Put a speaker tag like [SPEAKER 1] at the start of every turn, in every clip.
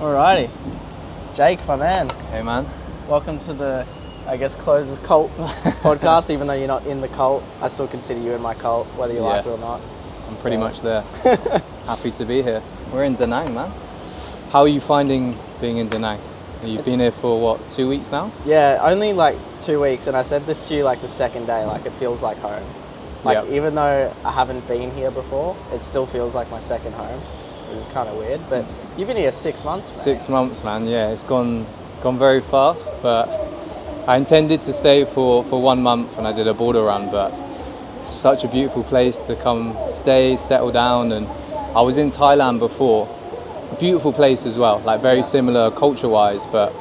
[SPEAKER 1] Alrighty. Jake, my man,
[SPEAKER 2] Hey man.
[SPEAKER 1] welcome to the, Closers Cult podcast. Even though you're not in the cult, I still consider you in my cult, whether you like it or not.
[SPEAKER 2] I'm pretty much there. Happy to be here. We're in Da Nang, man. How are you finding being in Da Nang? You've been here for what, 2 weeks now?
[SPEAKER 1] Yeah, only like 2 weeks, and I said this to you like the second day, like it feels like home. Like even though I haven't been here before, it still feels like my second home, which is kind of weird. But you've been here 6 months, mate.
[SPEAKER 2] 6 months, man. Yeah, it's gone very fast, but I intended to stay for 1 month when I did a border run, but it's such a beautiful place to come stay, settle down. And I was in Thailand before. Beautiful place as well, like very similar culture-wise, but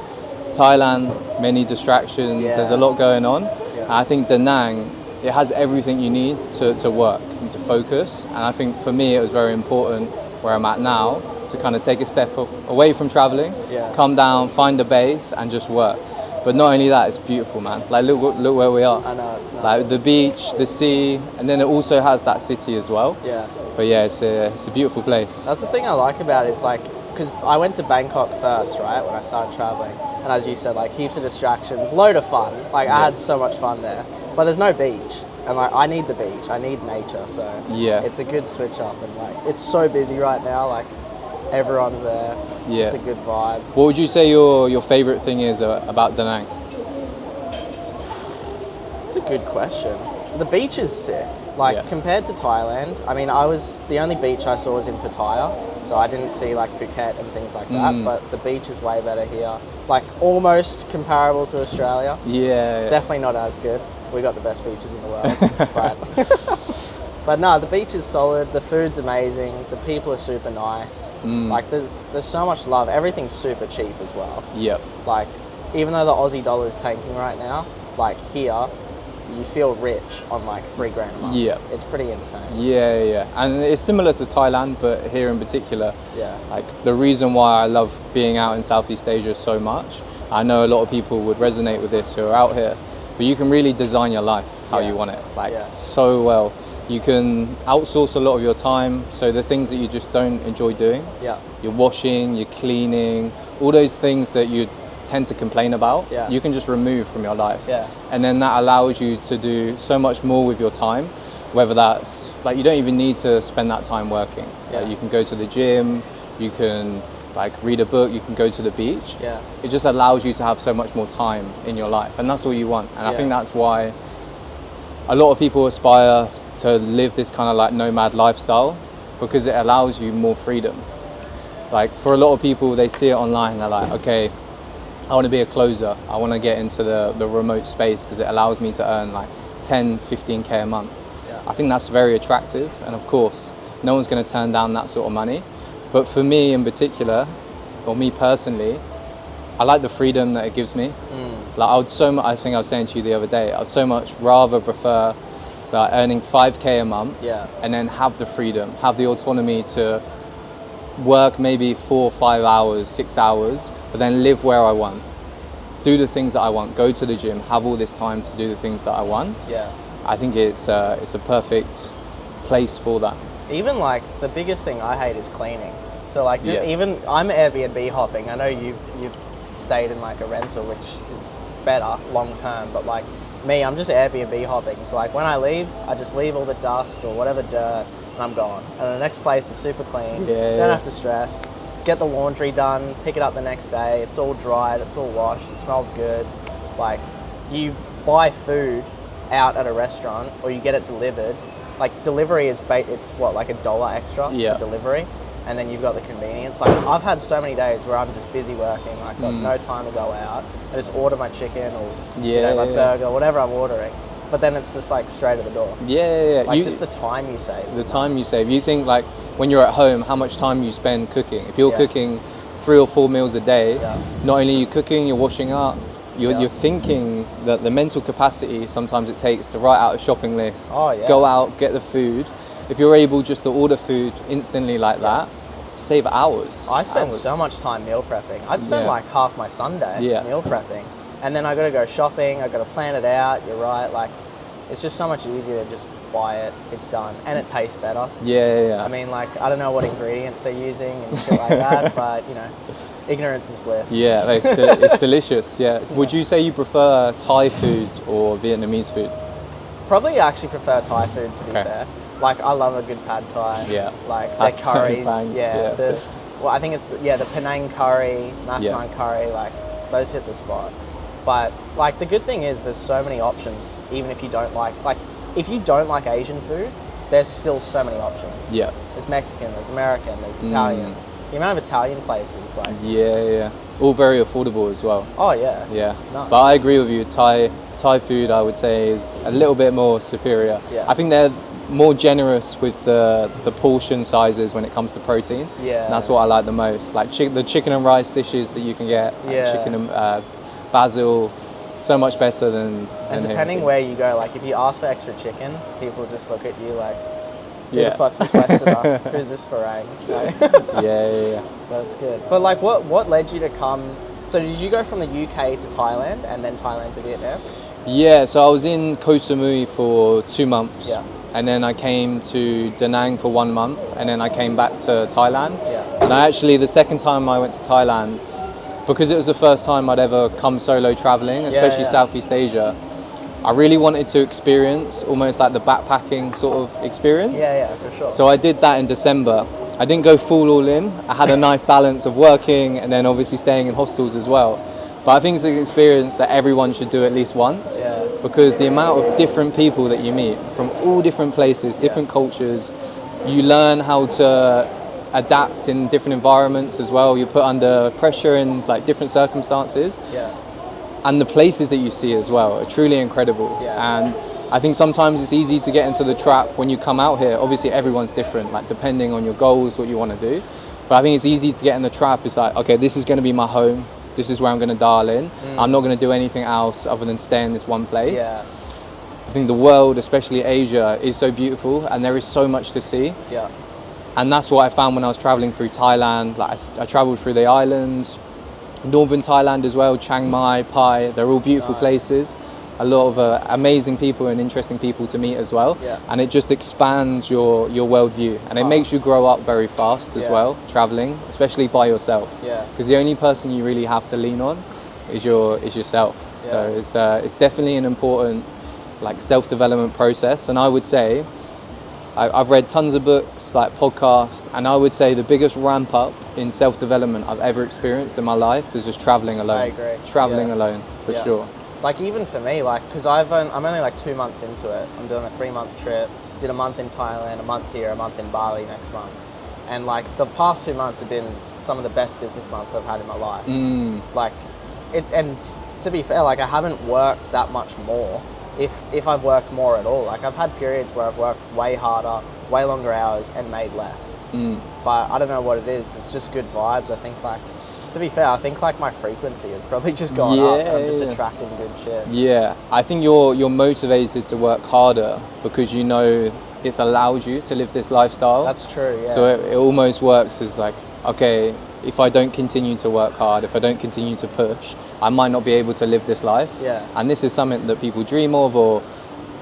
[SPEAKER 2] Thailand, many distractions, there's a lot going on. And I think Da Nang, it has everything you need to work and to focus. And I think for me, it was very important where I'm at now to kind of take a step away from traveling, come down, find a base and just work. But not only that, it's beautiful, man. Like look where we are.
[SPEAKER 1] I know, it's nice.
[SPEAKER 2] Like the beach, the sea, and then it also has that city as well.
[SPEAKER 1] Yeah.
[SPEAKER 2] But yeah, it's a beautiful place.
[SPEAKER 1] That's the thing I like about it, is like, because I went to Bangkok first, right, when I started traveling. And as you said, like heaps of distractions, load of fun. Like I had so much fun there, but there's no beach. And like I need the beach, I need nature. So it's a good switch up. And like it's so busy right now, like everyone's there.
[SPEAKER 2] Yeah.
[SPEAKER 1] It's a good vibe.
[SPEAKER 2] What would you say your favorite thing is about Da Nang?
[SPEAKER 1] It's a good question. The beach is sick. Like compared to Thailand, I mean, the only beach I saw was in Pattaya, so I didn't see like Phuket and things like that. But the beach is way better here. Like almost comparable to Australia.
[SPEAKER 2] Yeah.
[SPEAKER 1] Definitely not as good. We got the best beaches in the world. But no, the beach is solid. The food's amazing. The people are super nice. Like there's so much love. Everything's super cheap as well.
[SPEAKER 2] Yep.
[SPEAKER 1] Like even though the Aussie dollar is tanking right now, like here, you feel rich on like $3 grand a month.
[SPEAKER 2] Yeah.
[SPEAKER 1] It's pretty insane.
[SPEAKER 2] Yeah. And it's similar to Thailand, but here in particular, like the reason why I love being out in Southeast Asia so much, I know a lot of people would resonate with this who are out here, but you can really design your life how you want it, like so well. You can outsource a lot of your time, so the things that you just don't enjoy doing, you're washing, you're cleaning, all those things that you tend to complain about, you can just remove from your life. And then that allows you to do so much more with your time, whether that's like you don't even need to spend that time working. Like, you can go to the gym, you can like read a book, you can go to the beach. It just allows you to have so much more time in your life, and that's all you want. And I think that's why a lot of people aspire to live this kind of like nomad lifestyle, because it allows you more freedom. Like for a lot of people, they see it online, they're like, okay, I want to be a closer, I want to get into the remote space because it allows me to earn like 10, 15k a month. I think that's very attractive, and of course no one's going to turn down that sort of money. But for me in particular, or me personally, I like the freedom that it gives me. Like I think I was saying to you the other day, I'd so much rather prefer earning 5k a month and then have the freedom, have the autonomy to work maybe 4 or 5 hours, 6 hours, but then live where I want, do the things that I want, go to the gym, have all this time to do the things that I want. I think it's a perfect place for that.
[SPEAKER 1] Even like the biggest thing I hate is cleaning. So like even I'm Airbnb hopping. I know you've stayed in like a rental, which is better long term, but like me, I'm just Airbnb hopping. So like when I leave, I just leave all the dust or whatever dirt and I'm gone. And the next place is super clean. Don't have to stress. Get the laundry done, pick it up the next day. It's all dried, it's all washed, it smells good. Like you buy food out at a restaurant or you get it delivered. Like delivery is it's what, like $1 extra for delivery, and then you've got the convenience. Like I've had so many days where I'm just busy working, like got no time to go out. I just order my chicken or my burger, whatever I'm ordering. But then it's just like straight at the door. Like just the time you save.
[SPEAKER 2] The time you save. You think like when you're at home, how much time you spend cooking. If you're cooking 3 or 4 meals a day, not only are you cooking, you're washing up. You're thinking that the mental capacity sometimes it takes to write out a shopping list, go out, get the food. If you're able just to order food instantly like that, save hours.
[SPEAKER 1] I spend so much time meal prepping. I'd spend like half my Sunday meal prepping. And then I got to go shopping, I got to plan it out, you're right. Like it's just so much easier to just buy it, it's done, and it tastes better. I mean, like, I don't know what ingredients they're using and shit like that, but you know, Ignorance is bliss.
[SPEAKER 2] Yeah, it's delicious. Yeah. Would you say you prefer Thai food or Vietnamese food?
[SPEAKER 1] Probably actually prefer Thai food, to be fair. Like, I love a good pad Thai.
[SPEAKER 2] Yeah.
[SPEAKER 1] Like,
[SPEAKER 2] Pad
[SPEAKER 1] their
[SPEAKER 2] Thai,
[SPEAKER 1] curries.
[SPEAKER 2] thanks,
[SPEAKER 1] Yeah. I think it's the Penang curry, Massaman curry, like, those hit the spot. But, like, the good thing is there's so many options, even if you don't like, if you don't like Asian food, there's still so many options.
[SPEAKER 2] Yeah.
[SPEAKER 1] There's Mexican, there's American, there's Italian. The amount of Italian places, like...
[SPEAKER 2] Yeah. All very affordable as well.
[SPEAKER 1] Oh, yeah.
[SPEAKER 2] Yeah.
[SPEAKER 1] It's nice.
[SPEAKER 2] But I agree with you. Thai food, I would say, is a little bit more superior.
[SPEAKER 1] Yeah.
[SPEAKER 2] I think they're more generous with the portion sizes when it comes to protein.
[SPEAKER 1] Yeah.
[SPEAKER 2] And that's what I like the most. Like the chicken and rice dishes that you can get, like chicken and basil, so much better than
[SPEAKER 1] And depending
[SPEAKER 2] here.
[SPEAKER 1] where you go, like if you ask for extra chicken, people just look at you like, who
[SPEAKER 2] Yeah.
[SPEAKER 1] the fuck's this Westerner? Who's this Farang? Like,
[SPEAKER 2] Yeah.
[SPEAKER 1] that's good. But like, what led you to come? So did you go from the UK to Thailand and then Thailand to Vietnam?
[SPEAKER 2] Yeah, so I was in Koh Samui for 2 months.
[SPEAKER 1] Yeah.
[SPEAKER 2] And then I came to Da Nang for 1 month, and then I came back to Thailand.
[SPEAKER 1] Yeah.
[SPEAKER 2] And I actually, the second time I went to Thailand, because it was the first time I'd ever come solo traveling, especially Southeast Asia, I really wanted to experience almost like the backpacking sort of experience.
[SPEAKER 1] Yeah, for sure.
[SPEAKER 2] So I did that in December. I didn't go full all in. I had a nice balance of working and then obviously staying in hostels as well. But I think it's an experience that everyone should do at least once, because the amount of different people that you meet from all different places, different cultures, you learn how to adapt in different environments as well. You're put under pressure in like different circumstances.
[SPEAKER 1] Yeah.
[SPEAKER 2] And the places that you see as well are truly incredible.
[SPEAKER 1] Yeah.
[SPEAKER 2] And I think sometimes it's easy to get into the trap when you come out here. Obviously everyone's different, like depending on your goals, what you want to do. But I think it's easy to get in the trap. It's like, okay, this is going to be my home. This is where I'm going to dial in. I'm not going to do anything else other than stay in this one place.
[SPEAKER 1] Yeah.
[SPEAKER 2] I think the world, especially Asia, is so beautiful and there is so much to see.
[SPEAKER 1] Yeah.
[SPEAKER 2] And that's what I found when I was traveling through Thailand. Like I traveled through the islands, northern Thailand as well, Chiang Mai, Pai. They're all beautiful places. A lot of amazing people and interesting people to meet as well.
[SPEAKER 1] Yeah.
[SPEAKER 2] And it just expands your worldview, and it makes you grow up very fast as well, traveling, especially by yourself.
[SPEAKER 1] Yeah.
[SPEAKER 2] Because the only person you really have to lean on is yourself.
[SPEAKER 1] Yeah.
[SPEAKER 2] So it's definitely an important like self-development process. And I would say I've read tons of books, like podcasts, and I would say the biggest ramp up in self-development I've ever experienced in my life is just traveling alone.
[SPEAKER 1] I agree.
[SPEAKER 2] Traveling alone, for sure.
[SPEAKER 1] Like even for me, like, because I'm only like 2 months into it. I'm doing a 3-month trip, did a month in Thailand, a month here, a month in Bali next month. And like the past 2 months have been some of the best business months I've had in my life. Like, and to be fair, like I haven't worked that much more, if I've worked more at all. Like I've had periods where I've worked way harder, way longer hours and made less. But I don't know what it is. It's just good vibes. I think like, to be fair, I think like my frequency has probably just gone up and I'm just attracting good shit.
[SPEAKER 2] Yeah, I think you're motivated to work harder because you know it's allowed you to live this lifestyle.
[SPEAKER 1] That's true, yeah.
[SPEAKER 2] So it almost works as like, okay, if I don't continue to work hard, if I don't continue to push, I might not be able to live this life.
[SPEAKER 1] Yeah.
[SPEAKER 2] And this is something that people dream of, or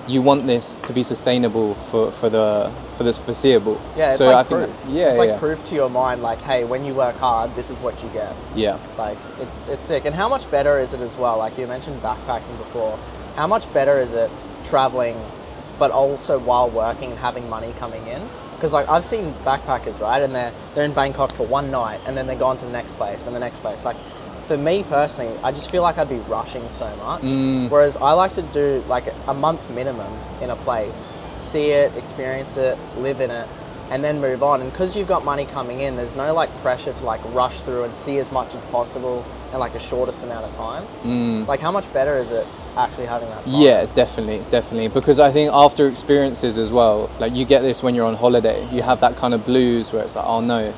[SPEAKER 2] you want this to be sustainable for the foreseeable.
[SPEAKER 1] Yeah, it's
[SPEAKER 2] so
[SPEAKER 1] like
[SPEAKER 2] I
[SPEAKER 1] proof.
[SPEAKER 2] Think it's
[SPEAKER 1] like proof to your mind, like, hey, when you work hard, this is what you get.
[SPEAKER 2] Yeah.
[SPEAKER 1] Like, it's sick. And how much better is it as well? Like you mentioned backpacking before. How much better is it traveling, but also while working and having money coming in? Because like I've seen backpackers, right, and they're in Bangkok for one night, and then they're gone to the next place and the next place. Like, for me personally, I just feel like I'd be rushing so much. Whereas I like to do like a month minimum in a place, see it, experience it, live in it, and then move on. And because you've got money coming in, there's no like pressure to like rush through and see as much as possible in like the shortest amount of time. Like how much better is it actually having that time?
[SPEAKER 2] Yeah, definitely. Because I think after experiences as well, like you get this when you're on holiday, you have that kind of blues where it's like, oh no,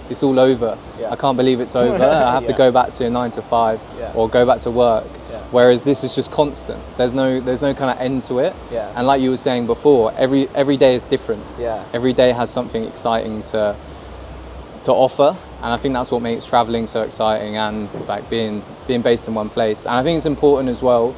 [SPEAKER 2] it's all over. I can't believe it's over. I have to go back to a 9 to 5 or go back to work. Whereas this is just constant. There's no kind of end to it. And like you were saying before, every day is different. Every day has something exciting to offer, and I think that's what makes traveling so exciting, and like being based in one place. And I think it's important as well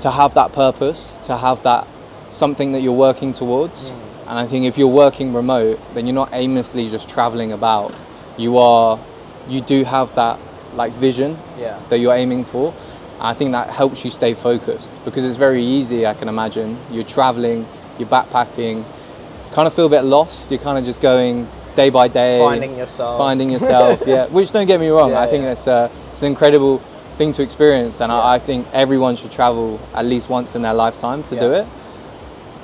[SPEAKER 2] to have that purpose, to have that something that you're working towards. And I think if you're working remote, then you're not aimlessly just traveling about. You are you do have that like vision that you're aiming for. I think that helps you stay focused, because it's very easy, I can imagine. You're traveling, you're backpacking, kind of feel a bit lost. You're kind of just going day by day.
[SPEAKER 1] Finding yourself,
[SPEAKER 2] yeah. Which, don't get me wrong, I think it's an incredible thing to experience. And I think everyone should travel at least once in their lifetime to do it.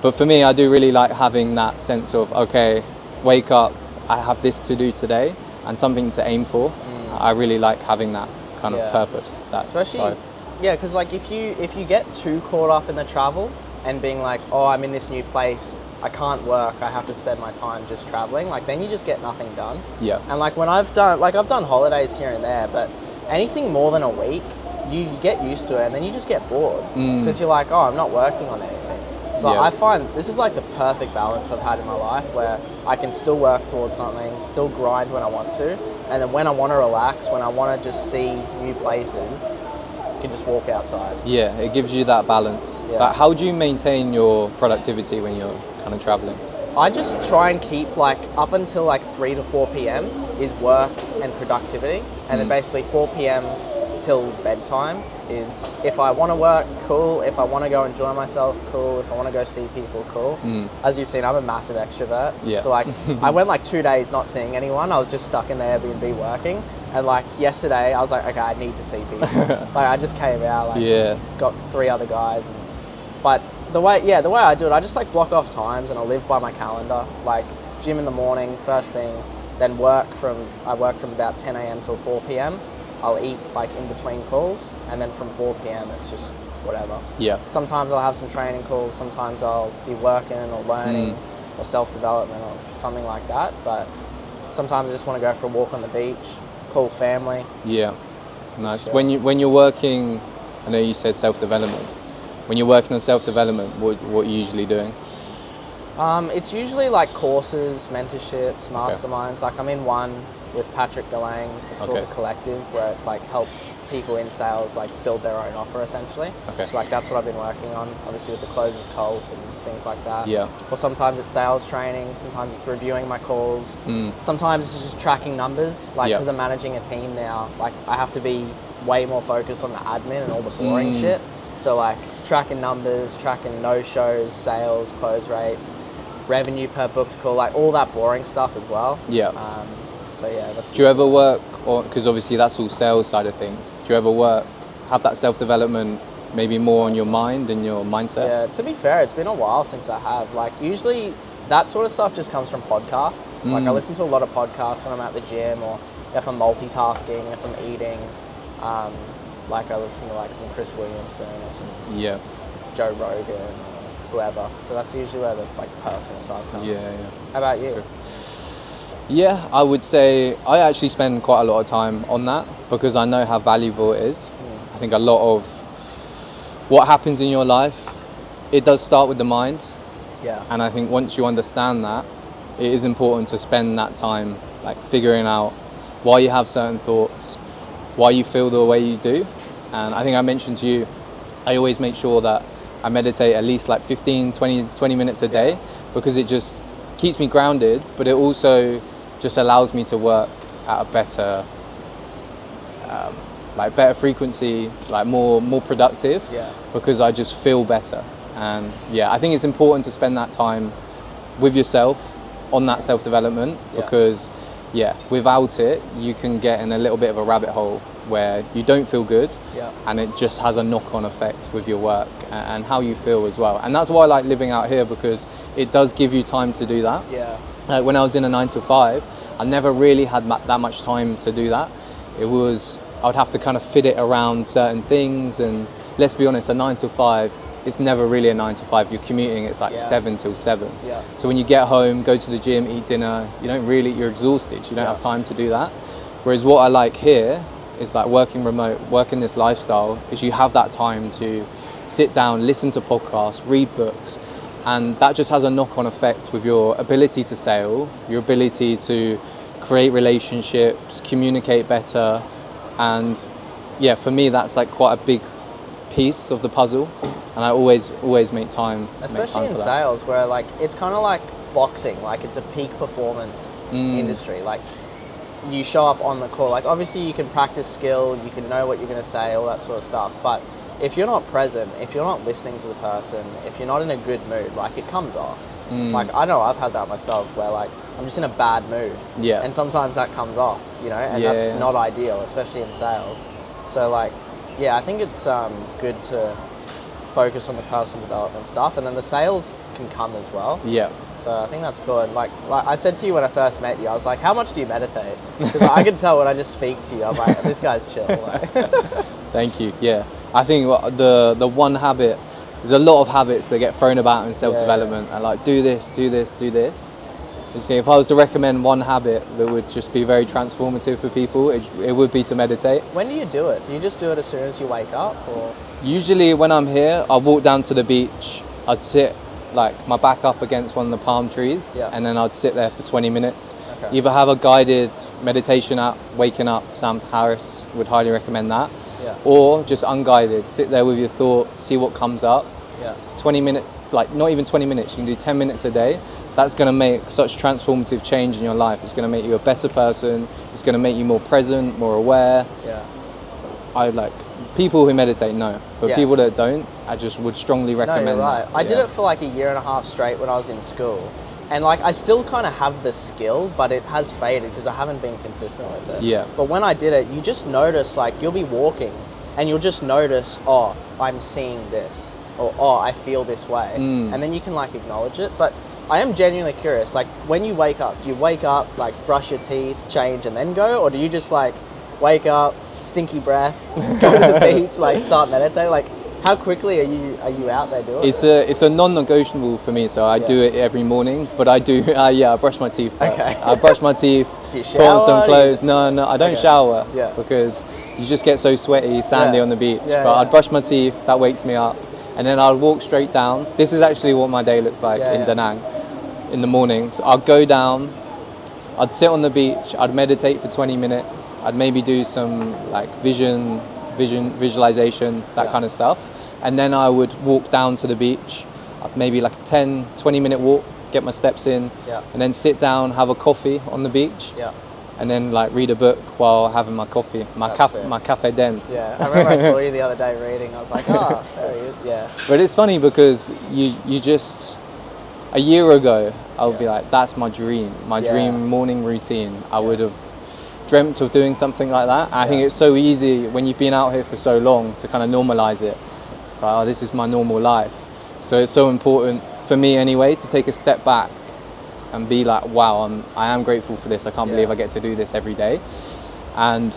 [SPEAKER 2] But for me, I do really like having that sense of, okay, wake up, I have this to do today and something to aim for. I really like having that kind of purpose. That
[SPEAKER 1] especially
[SPEAKER 2] drive.
[SPEAKER 1] Yeah, because like if you get too caught up in the travel and being like, oh, I'm in this new place, I can't work, I have to spend my time just traveling, like then you just get nothing done.
[SPEAKER 2] Yeah.
[SPEAKER 1] And like when I've done holidays here and there, but anything more than a week, you get used to it and then you just get bored because you're like, oh, I'm not working on anything. So I find this is like the perfect balance I've had in my life, where I can still work towards something, still grind when I want to, and then when I want to relax, when I want to just see new places, I can just walk outside.
[SPEAKER 2] Yeah, it gives you that balance.
[SPEAKER 1] Yeah.
[SPEAKER 2] But how do you maintain your productivity when you're kind of traveling?
[SPEAKER 1] I just try and keep like up until like 3 to 4 p.m. is work and productivity, and then basically 4 p.m. till bedtime is if I want to work, cool. If I want to go enjoy myself, cool. If I want to go see people, cool. As you've seen, I'm a massive extrovert.
[SPEAKER 2] Yeah.
[SPEAKER 1] So like I went like 2 days not seeing anyone. I was just stuck in the Airbnb working. And like yesterday I was like, okay, I need to see people. Like I just came out, like got 3 other guys. But the way I do it, I just like block off times and I live by my calendar. Like gym in the morning, first thing, then I work from about 10 a.m. till 4 p.m. I'll eat like in between calls, and then from 4 p.m. it's just whatever. Yeah. Sometimes I'll have some training calls, sometimes I'll be working or learning or self-development or something like that. But sometimes I just want to go for a walk on the beach, call family. Yeah.
[SPEAKER 2] Nice. When you're working, I know you said self-development. When you're working on self-development, what are you usually doing?
[SPEAKER 1] It's usually like courses, mentorships, masterminds. Like I'm in one with Patrick Galang. It's called The Collective, where it's like helps people in sales like build their own offer essentially. So like that's what I've been working on, obviously with the Closers Cult and things like that. Yeah. Or sometimes it's sales training, sometimes it's reviewing my calls. Sometimes it's just tracking numbers, like because I'm managing a team now, like I have to be way more focused on the admin and all the boring shit. So like tracking numbers, tracking no-shows, sales, close rates, revenue per booked call, like all that boring stuff as well. Yeah. So yeah, that's.
[SPEAKER 2] Do you ever work, because obviously that's all sales side of things, do you ever have that self-development maybe more on your mind and your mindset?
[SPEAKER 1] Yeah, to be fair, it's been a while since I have. Like usually that sort of stuff just comes from podcasts. Like I listen to a lot of podcasts when I'm at the gym, or if I'm multitasking, if I'm eating. Like I listen to like some Chris Williamson or some Joe Rogan or whoever. So that's usually where the like personal side comes. Yeah. How about you?
[SPEAKER 2] Yeah, I would say I actually spend quite a lot of time on that because I know how valuable it is. I think a lot of what happens in your life, it does start with the mind. Yeah. And I think once you understand that, it is important to spend that time like figuring out why you have certain thoughts, why you feel the way you do. And I think I mentioned to you, I always make sure that I meditate at least like 15, 20 minutes a day because it just keeps me grounded, but it also just allows me to work at a better better frequency, like more productive, because I just feel better. And I think it's important to spend that time with yourself on that self-development because without it you can get in a little bit of a rabbit hole where you don't feel good and it just has a knock-on effect with your work and how you feel as well. And that's why I like living out here, because it does give you time to do that. When I was in a 9 to 5, I never really had that much time to do that. I would have to kind of fit it around certain things, and let's be honest, a 9 to 5, it's never really a 9 to 5. You're commuting, it's like 7 till 7. So when you get home, go to the gym, eat dinner, you're exhausted, so you don't have time to do that. Whereas what I like here is like working remote, working this lifestyle, is you have that time to sit down, listen to podcasts, read books, and that just has a knock-on effect with your ability to sell, your ability to create relationships, communicate better. And for me, that's like quite a big piece of the puzzle, and I always make time.
[SPEAKER 1] Especially in sales, where like it's kind of like boxing, like it's a peak performance industry. Like you show up on the call. Like obviously you can practice skill, you can know what you're going to say, all that sort of stuff. But if you're not present, if you're not listening to the person, if you're not in a good mood, like it comes off. Like I know I've had that myself where like I'm just in a bad mood.
[SPEAKER 2] Yeah.
[SPEAKER 1] And sometimes that comes off, you know, and that's not ideal, especially in sales. So like, yeah, I think it's good to focus on the personal development stuff, and then the sales can come as well.
[SPEAKER 2] Yeah.
[SPEAKER 1] So I think that's good. Like I said to you when I first met you, I was like, how much do you meditate? Because I can tell when I just speak to you, I'm like, this guy's chill. Like.
[SPEAKER 2] Thank you. Yeah. I think the one habit, there's a lot of habits that get thrown about in self-development, and like do this, do this, do this. You see, if I was to recommend one habit that would just be very transformative for people, it would be to meditate.
[SPEAKER 1] When do you do it? Do you just do it as soon as you wake up, or?
[SPEAKER 2] Usually when I'm here, I walk down to the beach, I'd sit like my back up against one of the palm trees, and then I'd sit there for 20 minutes. Okay. Either have a guided meditation app, Waking Up, Sam Harris, would highly recommend that. Yeah. Or just unguided, sit there with your thoughts, see what comes up. Yeah. 20 minutes, like not even 20 minutes, you can do 10 minutes a day. That's going to make such transformative change in your life. It's going to make you a better person. It's going to make you more present, more aware. Yeah. I like people who meditate, no, but people that don't, I just would strongly recommend.
[SPEAKER 1] No, you're right.
[SPEAKER 2] That.
[SPEAKER 1] I did it for like a year and a half straight when I was in school, and like I still kind of have the skill, but it has faded because I haven't been consistent with it.
[SPEAKER 2] Yeah.
[SPEAKER 1] But when I did it, you just notice, like you'll be walking, and you'll just notice, oh, I'm seeing this, or oh, I feel this way, and then you can like acknowledge it. But I am genuinely curious, like when you wake up, do you wake up, like brush your teeth, change, and then go, or do you just like wake up, stinky breath, go to the beach, like start meditating? Like how quickly are you out there doing it?
[SPEAKER 2] It's a non-negotiable for me, so I do it every morning. But I do I brush my teeth first. Okay. I brush my teeth, put on some clothes. No, I don't shower because you just get so sweaty, sandy on the beach. But I'd brush my teeth, that wakes me up, and then I'll walk straight down. This is actually what my day looks like in Da Nang in the morning. So I'll go down, I'd sit on the beach, I'd meditate for 20 minutes, I'd maybe do some like visualization, that kind of stuff. And then I would walk down to the beach, maybe like a 10-20 minute walk, get my steps in, and then sit down, have a coffee on the beach, and then like read a book while having my coffee, my cafe den.
[SPEAKER 1] Yeah, I remember I saw you the other day reading. I was like, oh, there he is. Yeah.
[SPEAKER 2] But it's funny because you just, a year ago, I would be like, that's my dream morning routine. I would have dreamt of doing something like that. I think it's so easy when you've been out here for so long to kind of normalize it. It's like, oh, this is my normal life. So it's so important for me anyway to take a step back and be like, wow, I am grateful for this. I can't believe I get to do this every day. And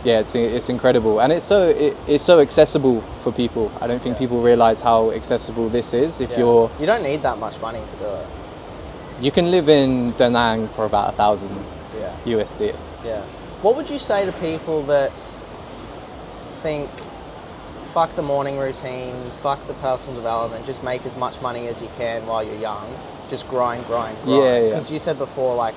[SPEAKER 2] yeah, it's incredible, and it's so accessible for people. I don't think people realize how accessible this is. If you
[SPEAKER 1] don't need that much money to do it.
[SPEAKER 2] You can live in Da Nang for about 1,000 USD.
[SPEAKER 1] Yeah. What would you say to people that think, fuck the morning routine, fuck the personal development, just make as much money as you can while you're young, just grind.
[SPEAKER 2] Yeah.
[SPEAKER 1] Because you said before, like,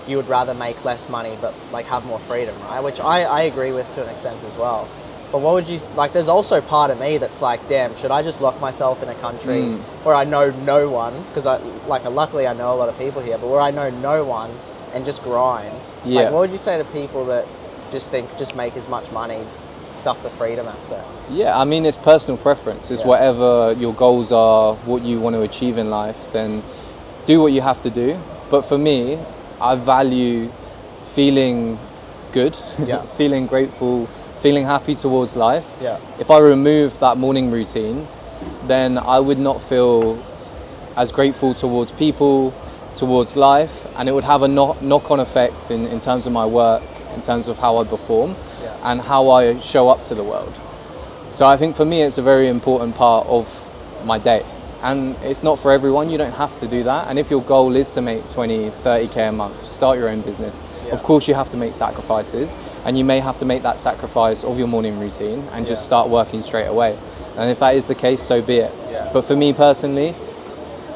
[SPEAKER 1] you would rather make less money but like have more freedom, right? Which I agree with to an extent as well. But what would you, like, there's also part of me that's like, damn, should I just lock myself in a country where I know no one, because luckily I know a lot of people here, but where I know no one, and just grind?
[SPEAKER 2] Yeah.
[SPEAKER 1] Like, what would you say to people that just think, just make as much money, stuff the freedom aspect?
[SPEAKER 2] Yeah, I mean, it's personal preference. It's whatever your goals are, what you want to achieve in life, then do what you have to do. But for me, I value feeling good, feeling grateful, feeling happy towards life. Yeah. If I remove that morning routine, then I would not feel as grateful towards people, towards life, and it would have a knock-on effect in terms of my work, in terms of how I perform and how I show up to the world. So I think for me it's a very important part of my day. And it's not for everyone, you don't have to do that. And if your goal is to make 20, 30K a month, start your own business. Yeah. Of course you have to make sacrifices, and you may have to make that sacrifice of your morning routine and just start working straight away. And if that is the case, so be it. Yeah. But for me personally,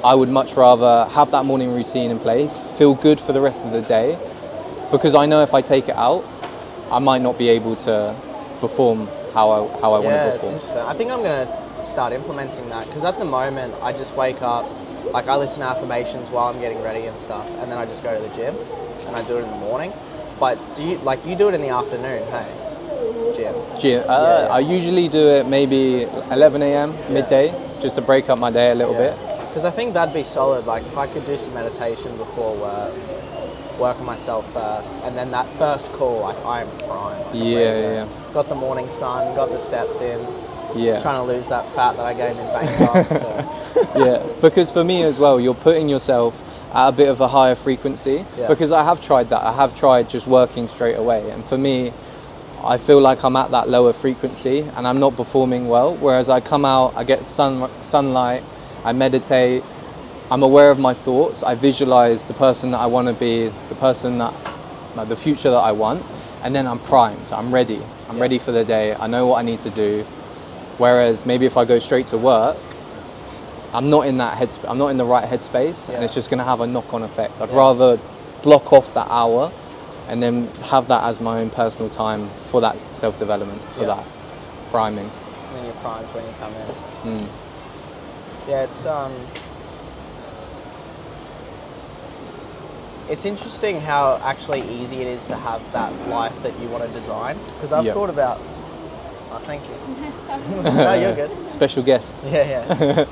[SPEAKER 2] I would much rather have that morning routine in place, feel good for the rest of the day, because I know if I take it out, I might not be able to perform how I want to perform.
[SPEAKER 1] Yeah, it's interesting. I think I'm going to start implementing that, because at the moment I just wake up, like I listen to affirmations while I'm getting ready and stuff, and then I just go to the gym and I do it in the morning. But do you you do it in the afternoon? Hey, gym.
[SPEAKER 2] I usually do it maybe 11 a.m. midday, just to break up my day a little bit.
[SPEAKER 1] Because I think that'd be solid. Like if I could do some meditation before work on myself first, and then that first call, like I'm primed.
[SPEAKER 2] Yeah.
[SPEAKER 1] Got the morning sun, got the steps in.
[SPEAKER 2] Yeah.
[SPEAKER 1] Trying to lose that fat that I gained in Bangkok. So.
[SPEAKER 2] Yeah, because for me as well, you're putting yourself at a bit of a higher frequency.
[SPEAKER 1] Yeah.
[SPEAKER 2] Because I have tried that. I have tried just working straight away, and for me, I feel like I'm at that lower frequency and I'm not performing well. Whereas I come out, I get sunlight, I meditate, I'm aware of my thoughts, I visualize the person that I want to be, the future that I want, and then I'm primed, I'm ready. I'm ready for the day, I know what I need to do. Whereas maybe if I go straight to work, I'm not in that I'm not in the right headspace, and it's just going to have a knock-on effect. I'd rather block off that hour and then have that as my own personal time for that self-development, for that priming.
[SPEAKER 1] And then you're primed when you come in.
[SPEAKER 2] Mm.
[SPEAKER 1] Yeah, it's interesting how actually easy it is to have that life that you want to design. Because I've thought about. Oh, thank you. No, you're good.
[SPEAKER 2] Special guest.
[SPEAKER 1] Yeah.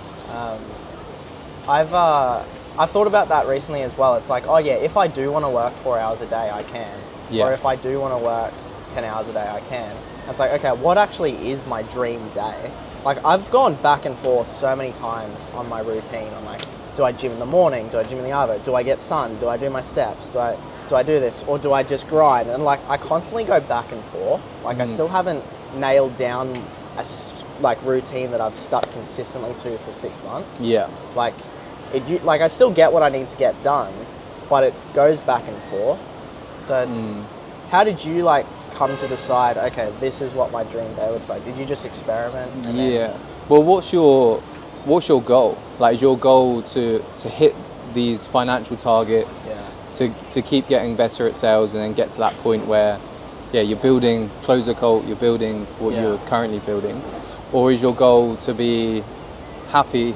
[SPEAKER 1] I've thought about that recently as well. It's like, oh yeah, if I do want to work 4 hours a day, I can.
[SPEAKER 2] Yeah.
[SPEAKER 1] Or if I do want to work 10 hours a day, I can. It's like, okay, what actually is my dream day? Like, I've gone back and forth so many times on my routine. I'm like, do I gym in the morning? Do I gym in the other? Do I get sun? Do I do my steps? Do I do this? Or do I just grind? And like, I constantly go back and forth. Like, I still haven't nailed down a routine that I've stuck consistently to for 6 months.
[SPEAKER 2] Yeah.
[SPEAKER 1] Like I still get what I need to get done, but it goes back and forth. So it's how did you come to decide, okay, this is what my dream day looks like? Did you just experiment?
[SPEAKER 2] Well, what's your goal? Like, is your goal to hit these financial targets, to keep getting better at sales, and then get to that point where you're building Closer Cult, you're building what you're currently building? Or is your goal to be happy,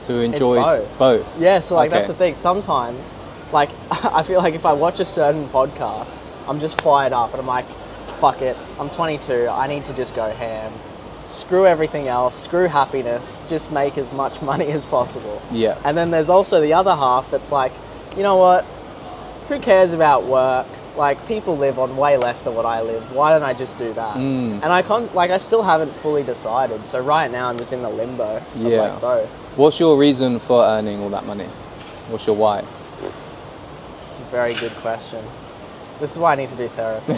[SPEAKER 2] to enjoy both?
[SPEAKER 1] Yeah, so that's the thing. Sometimes, I feel like if I watch a certain podcast, I'm just fired up and I'm like, fuck it, I'm 22, I need to just go ham. Screw everything else, screw happiness, just make as much money as possible.
[SPEAKER 2] Yeah.
[SPEAKER 1] And then there's also the other half that's like, you know what, who cares about work? Like, people live on way less than what I live. Why don't I just do that? And I still haven't fully decided. So right now I'm just in the limbo of both.
[SPEAKER 2] What's your reason for earning all that money? What's your why?
[SPEAKER 1] It's a very good question. This is why I need to do therapy.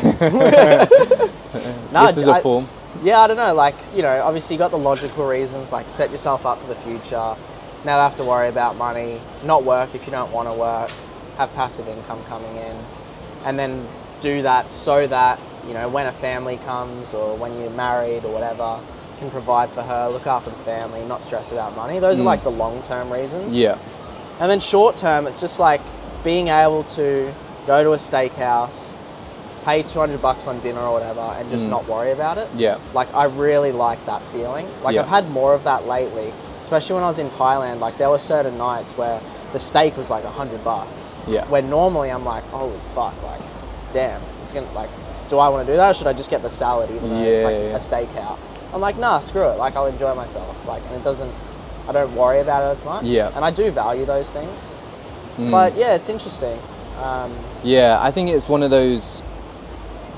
[SPEAKER 2] This is a form.
[SPEAKER 1] Yeah, I don't know. Obviously you got the logical reasons, like set yourself up for the future. Never have to worry about money. Not work if you don't want to work. Have passive income coming in. And then do that so that, when a family comes or when you're married or whatever, you can provide for her, look after the family, not stress about money. Those are the long-term reasons.
[SPEAKER 2] Yeah.
[SPEAKER 1] And then short-term, it's just being able to go to a steakhouse, pay $200 on dinner or whatever, and just not worry about it.
[SPEAKER 2] Yeah.
[SPEAKER 1] I really like that feeling. I've had more of that lately, especially when I was in Thailand. There were certain nights where the steak was $100.
[SPEAKER 2] Yeah.
[SPEAKER 1] Where normally I'm like, holy fuck, damn, it's gonna do I want to do that or should I just get the salad even though it's a steakhouse? I'm like, nah, screw it. I'll enjoy myself. And I don't worry about it as much.
[SPEAKER 2] Yeah.
[SPEAKER 1] And I do value those things. But yeah, it's interesting.
[SPEAKER 2] I think it's one of those.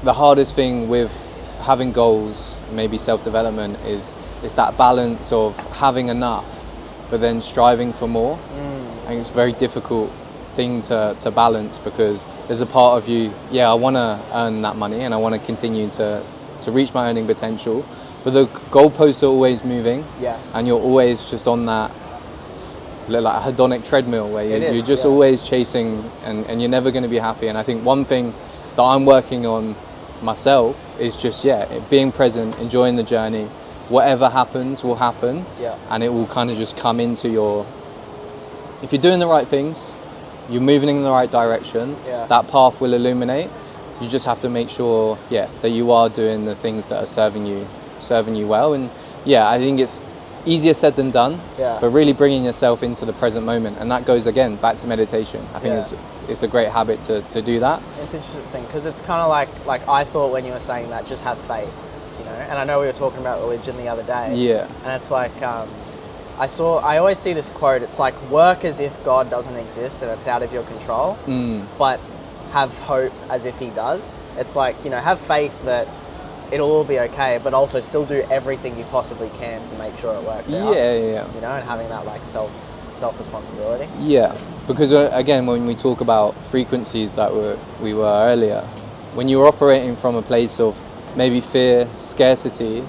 [SPEAKER 2] The hardest thing with having goals, maybe self-development, is that balance of having enough, but then striving for more. I think it's a very difficult thing to balance because there's a part of you, I want to earn that money and I want to continue to reach my earning potential, but the goalposts are always moving.
[SPEAKER 1] Yes.
[SPEAKER 2] And you're always just on that hedonic treadmill where you're just always chasing and you're never going to be happy. And I think one thing that I'm working on myself is just being present, enjoying the journey. Whatever happens will happen, and it will kind of just come into your. If you're doing the right things, you're moving in the right direction. That path will illuminate. You just have to make sure, that you are doing the things that are serving you well. And I think it's easier said than done.
[SPEAKER 1] Yeah.
[SPEAKER 2] But really bringing yourself into the present moment, and that goes again back to meditation. I think it's a great habit to do that.
[SPEAKER 1] It's interesting because it's kind of like I thought when you were saying that, just have faith, you know. And I know we were talking about religion the other day.
[SPEAKER 2] Yeah.
[SPEAKER 1] And it's like I always see this quote. It's like, work as if God doesn't exist and it's out of your control, but have hope as if He does. It's like, you know, have faith that it'll all be okay, but also still do everything you possibly can to make sure it works out.
[SPEAKER 2] Yeah.
[SPEAKER 1] You know, and having that like self responsibility.
[SPEAKER 2] Yeah, because again, when we talk about frequencies that we were earlier, when you're operating from a place of maybe fear, scarcity,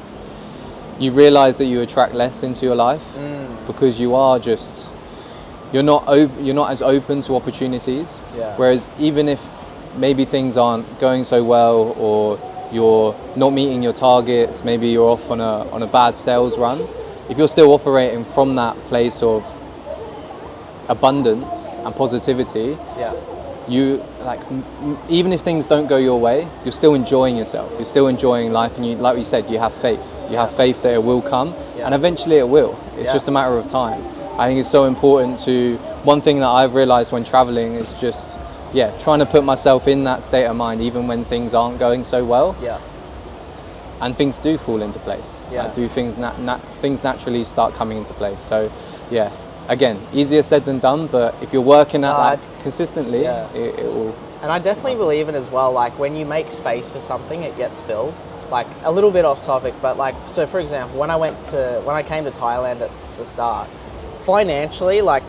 [SPEAKER 2] you realize that you attract less into your life because you're not as open to opportunities.
[SPEAKER 1] Yeah.
[SPEAKER 2] Whereas even if maybe things aren't going so well, or you're not meeting your targets, maybe you're off on a bad sales run, if you're still operating from that place of abundance and positivity, you like even if things don't go your way, you're still enjoying yourself, you're still enjoying life, and you, like we said, you have faith. You have faith that it will come, and eventually it will. It's just a matter of time. I think it's so important one thing that I've realized when traveling is just trying to put myself in that state of mind even when things aren't going so well. And things do fall into place. Things naturally start coming into place. So again, easier said than done, but if you're working at that consistently, it will. And
[SPEAKER 1] I definitely believe it as well. Like when you make space for something, it gets filled. Like a little bit off topic, but like, so for example, when I came to Thailand at the start, financially, like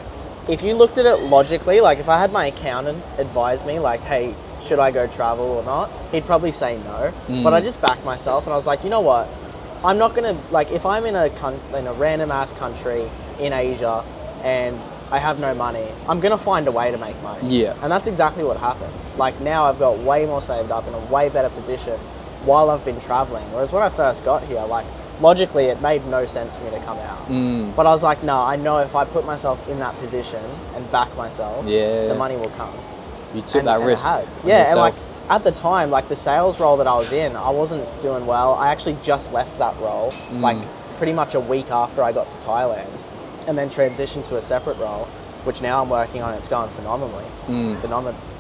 [SPEAKER 1] if you looked at it logically, like if I had my accountant advise me like, hey, should I go travel or not? He'd probably say no. But I just backed myself and I was like, you know what? I'm not gonna, like, if I'm in a random ass country in Asia and I have no money, I'm gonna find a way to make money. And that's exactly what happened. Like now I've got way more saved up in a way better position while I've been traveling. Whereas when I first got here, like logically it made no sense for me to come out. But I was like, no, I know if I put myself in that position and back myself, the money will come.
[SPEAKER 2] You took that risk.
[SPEAKER 1] It has. And like at the time, like the sales role that I was in, I wasn't doing well. I actually just left that role like pretty much a week after I got to Thailand, and then transitioned to a separate role, which now I'm working on. It's going phenomenally.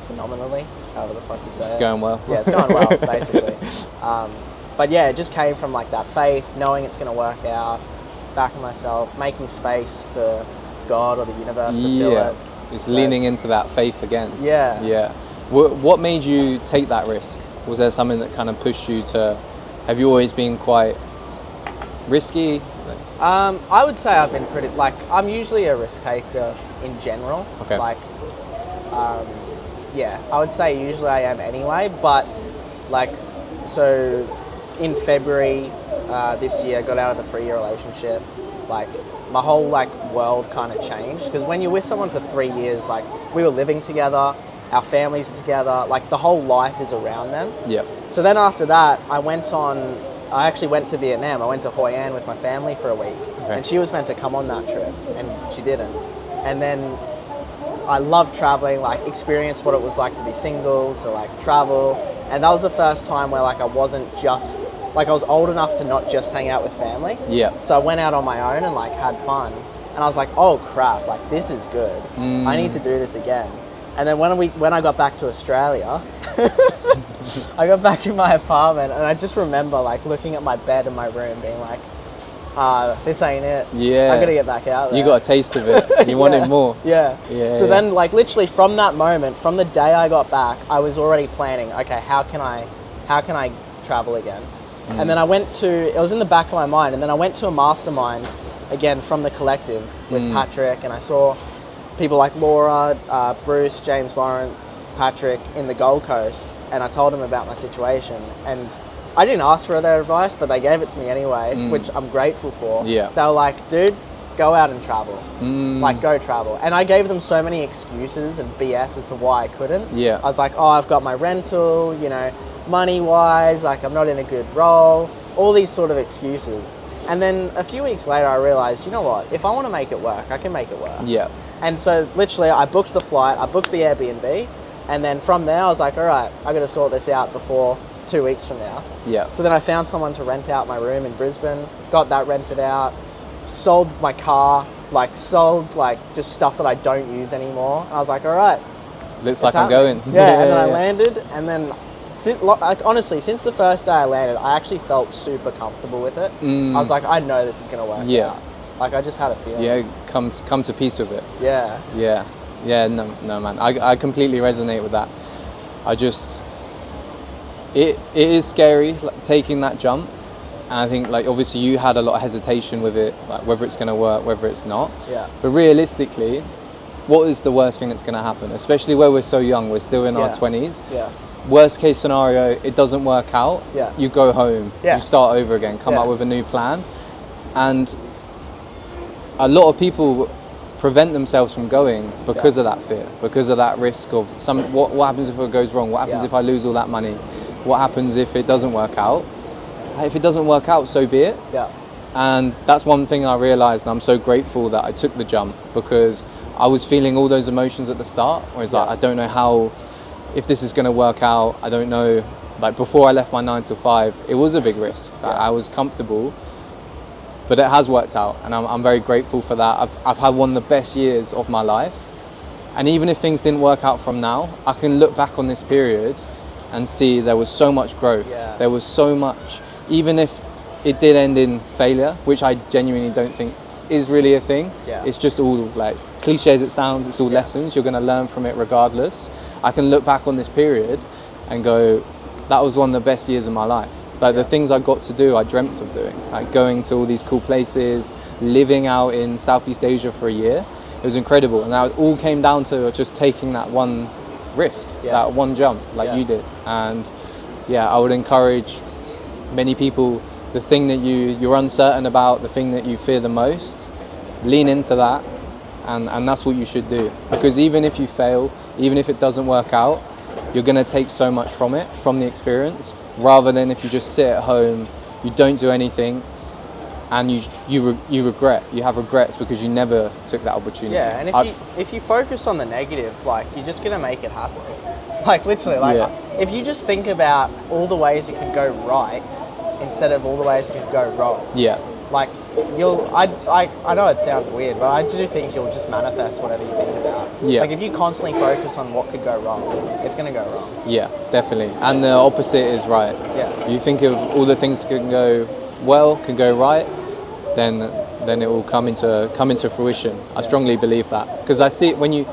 [SPEAKER 1] Phenomenally, however the fuck you say it.
[SPEAKER 2] It's going well.
[SPEAKER 1] Yeah, it's going well, basically. But yeah, it just came from like that faith, knowing it's going to work out, backing myself, making space for God or the universe to fill it.
[SPEAKER 2] It's so leaning into that faith again.
[SPEAKER 1] Yeah.
[SPEAKER 2] What made you take that risk? Was there something that kind of pushed you to? Have you always been quite risky?
[SPEAKER 1] I would say I've been pretty, like, I'm usually a risk taker in general.
[SPEAKER 2] Okay.
[SPEAKER 1] Like, I would say usually I am anyway, but like, so in February this year, got out of a 3-year relationship. Like my whole like world kind of changed, because when you're with someone for 3 years, like we were living together, our families are together, like the whole life is around them. So then after that, I actually went to Vietnam. I went to Hoi An with my family for a week, and she was meant to come on that trip, and she didn't. And then I love traveling, like experience what it was like to be single, to like travel. And that was the first time where like I wasn't just, like I was old enough to not just hang out with family. So I went out on my own and like had fun. And I was like, oh crap, like this is good. I need to do this again. And then when I got back to Australia, I got back in my apartment and I just remember like looking at my bed in my room being like, this ain't it. I gotta get back out there.
[SPEAKER 2] You got a taste of it. You wanted more. So then like literally from that moment, from the day I got back, I was already planning, okay, how can I travel again? And then it was in the back of my mind, and then I went to a mastermind again from the collective with Patrick, and I saw people like Laura, Bruce, James Lawrence, Patrick in the Gold Coast, and I told them about my situation, and I didn't ask for their advice, but they gave it to me anyway, which I'm grateful for. They were like, dude, go out and travel. Like, go travel. And I gave them so many excuses and BS as to why I couldn't. I was like, oh, I've got my rental, you know, money-wise, like I'm not in a good role, all these sort of excuses. And then a few weeks later, I realized, you know what, if I want to make it work, I can make it work. And so literally I booked the flight, I booked the Airbnb, and then from there I was like, all right, I got to sort this out before 2 weeks from now. So then I found someone to rent out my room in Brisbane, got that rented out,
[SPEAKER 1] sold my car, like sold like just stuff that I don't use anymore. I was like, all right,
[SPEAKER 2] looks like I'm
[SPEAKER 1] happening.
[SPEAKER 2] going.
[SPEAKER 1] Yeah, and then I landed, and then like, honestly, since the first day I landed, I actually felt super comfortable with it. I was like, I know this is gonna work out. Like I just had a feeling.
[SPEAKER 2] Yeah, come to peace with it.
[SPEAKER 1] Yeah.
[SPEAKER 2] No man, I completely resonate with that. It is scary, like, taking that jump, and I think like obviously you had a lot of hesitation with it, like whether it's going to work, whether it's not.
[SPEAKER 1] Yeah.
[SPEAKER 2] But realistically, what is the worst thing that's going to happen? Especially where we're so young, we're still in our 20s.
[SPEAKER 1] Yeah.
[SPEAKER 2] Worst case scenario, it doesn't work out.
[SPEAKER 1] Yeah.
[SPEAKER 2] You go home.
[SPEAKER 1] Yeah.
[SPEAKER 2] You start over again. Come up with a new plan, and a lot of people prevent themselves from going because of that fear, because of that risk of what happens if it goes wrong? What happens if I lose all that money? What happens if it doesn't work out? If it doesn't work out, so be it.
[SPEAKER 1] Yeah.
[SPEAKER 2] And that's one thing I realized, and I'm so grateful that I took the jump, because I was feeling all those emotions at the start, where it's like, I don't know if this is going to work out. I don't know. Like before I left my 9 to 5, it was a big risk. I was comfortable, but it has worked out, and I'm very grateful for that. I've had one of the best years of my life, and even if things didn't work out from now, I can look back on this period and see there was so much growth. There was so much, even if it did end in failure, which I genuinely don't think is really a thing. It's just all like cliche as it sounds, it's all lessons. You're going to learn from it regardless. I can look back on this period and go, that was one of the best years of my life. Like the things I got to do, I dreamt of doing. Like going to all these cool places, living out in Southeast Asia for a year. It was incredible. And that all came down to just taking that one risk, that one jump like you did. And I would encourage many people, the thing that you're uncertain about, the thing that you fear the most, lean into that. And that's what you should do. Because even if you fail, even if it doesn't work out, you're going to take so much from it, from the experience, rather than if you just sit at home, you don't do anything, and you regret. You have regrets because you never took that opportunity.
[SPEAKER 1] Yeah, and if you focus on the negative, like you're just going to make it happen. Like literally, like if you just think about all the ways it could go right instead of all the ways it could go wrong.
[SPEAKER 2] Yeah.
[SPEAKER 1] Like I know it sounds weird, but I do think you'll just manifest whatever you think about.
[SPEAKER 2] Yeah.
[SPEAKER 1] Like if you constantly focus on what could go wrong, it's going to go wrong.
[SPEAKER 2] Yeah, definitely. And the opposite is right.
[SPEAKER 1] Yeah.
[SPEAKER 2] You think of all the things that can go well, can go right, then it will come into fruition. I strongly believe that, because I see it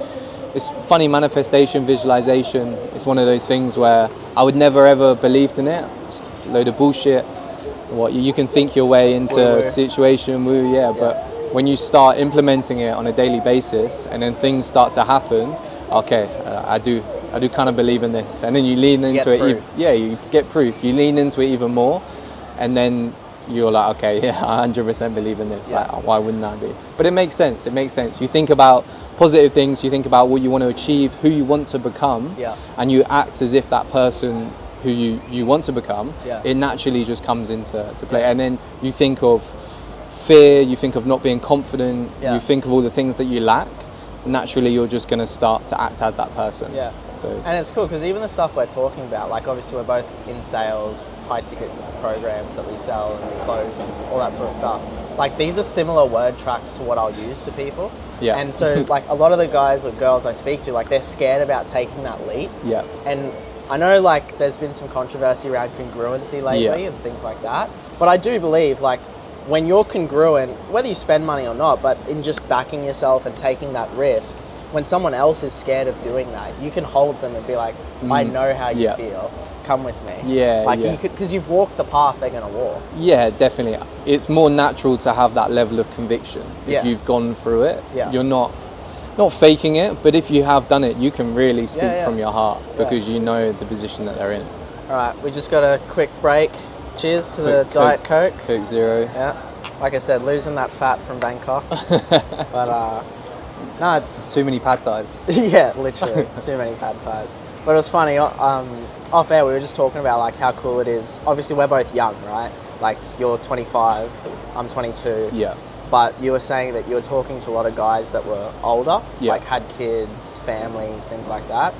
[SPEAKER 2] it's funny, manifestation, visualization. It's one of those things where I would never ever believed in it. It's a load of bullshit. What you can think your way into a situation, but when you start implementing it on a daily basis, and then things start to happen, I do kind of believe in this, and then you lean into it. You get proof. You lean into it even more, and then you're like, I 100% believe in this. Like, why wouldn't I be? But it makes sense. You think about positive things. You think about what you want to achieve, who you want to become, and you act as if that person who you want to become, it naturally just comes into play. And then you think of fear, you think of not being confident, you think of all the things that you lack, naturally you're just going to start to act as that person.
[SPEAKER 1] And it's cool because even the stuff we're talking about, like obviously we're both in sales, high ticket programs that we sell and we close and all that sort of stuff. Like these are similar word tracks to what I'll use to people. And so like a lot of the guys or girls I speak to, like they're scared about taking that leap. And I know like there's been some controversy around congruency lately and things like that, but I do believe like when you're congruent, whether you spend money or not, but in just backing yourself and taking that risk, when someone else is scared of doing that, you can hold them and be like, I know how you feel, come with me. You could, because you've walked the path they're going to walk.
[SPEAKER 2] Yeah, definitely. It's more natural to have that level of conviction if you've gone through it. You're not faking it, but if you have done it, you can really speak from your heart because you know the position that they're in.
[SPEAKER 1] All right, we just got a quick break. Cheers to the Diet Coke.
[SPEAKER 2] Coke Zero.
[SPEAKER 1] Yeah, like I said, losing that fat from Bangkok. But no, it's
[SPEAKER 2] too many pad thais.
[SPEAKER 1] Yeah, literally too many pad thais. But it was funny. Off air, we were just talking about like how cool it is. Obviously, we're both young, right? Like you're 25, I'm 22.
[SPEAKER 2] Yeah.
[SPEAKER 1] But you were saying that you were talking to a lot of guys that were older, like had kids, families, things like that.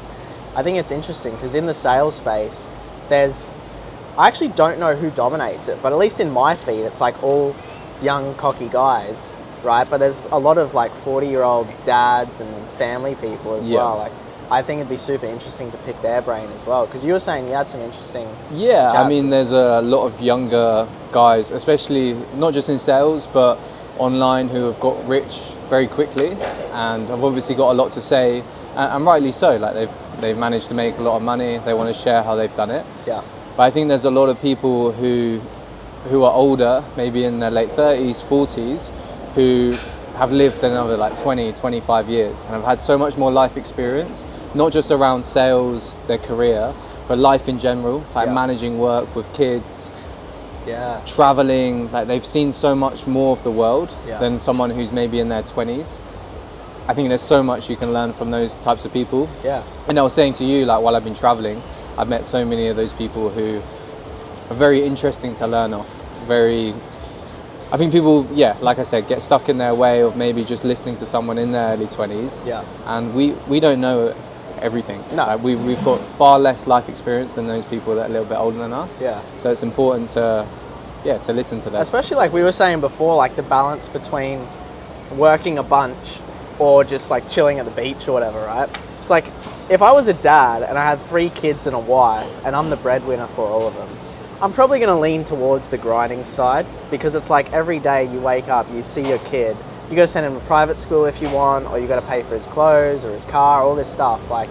[SPEAKER 1] I think it's interesting because in the sales space, I actually don't know who dominates it, but at least in my feed, it's like all young cocky guys, right? But there's a lot of like 40-year-old dads and family people as well. Like, I think it'd be super interesting to pick their brain as well, because you were saying you had some interesting
[SPEAKER 2] I mean, there's a lot of younger guys, especially not just in sales but online, who have got rich very quickly and have obviously got a lot to say, and rightly so. Like, they've managed to make a lot of money, they want to share how they've done it. But I think there's a lot of people who are older, maybe in their late 30s, 40s, who have lived another like 20, 25 years and have had so much more life experience, not just around sales, their career, but life in general, like managing work with kids, traveling. Like, they've seen so much more of the world than someone who's maybe in their 20s. I think there's so much you can learn from those types of people. And I was saying to you, like, while I've been traveling, I've met so many of those people who are very interesting to learn off. I think people, like I said, get stuck in their way of maybe just listening to someone in their early 20s. And we don't know everything.
[SPEAKER 1] No.
[SPEAKER 2] Like, we've got far less life experience than those people that are a little bit older than us. So it's important to listen to them.
[SPEAKER 1] Especially, like we were saying before, like the balance between working a bunch or just like chilling at the beach or whatever, right? It's like, if I was a dad and I had 3 kids and a wife and I'm the breadwinner for all of them, I'm probably going to lean towards the grinding side, because it's like every day you wake up, you see your kid, you got to send him to private school if you want, or you got to pay for his clothes or his car, all this stuff. Like,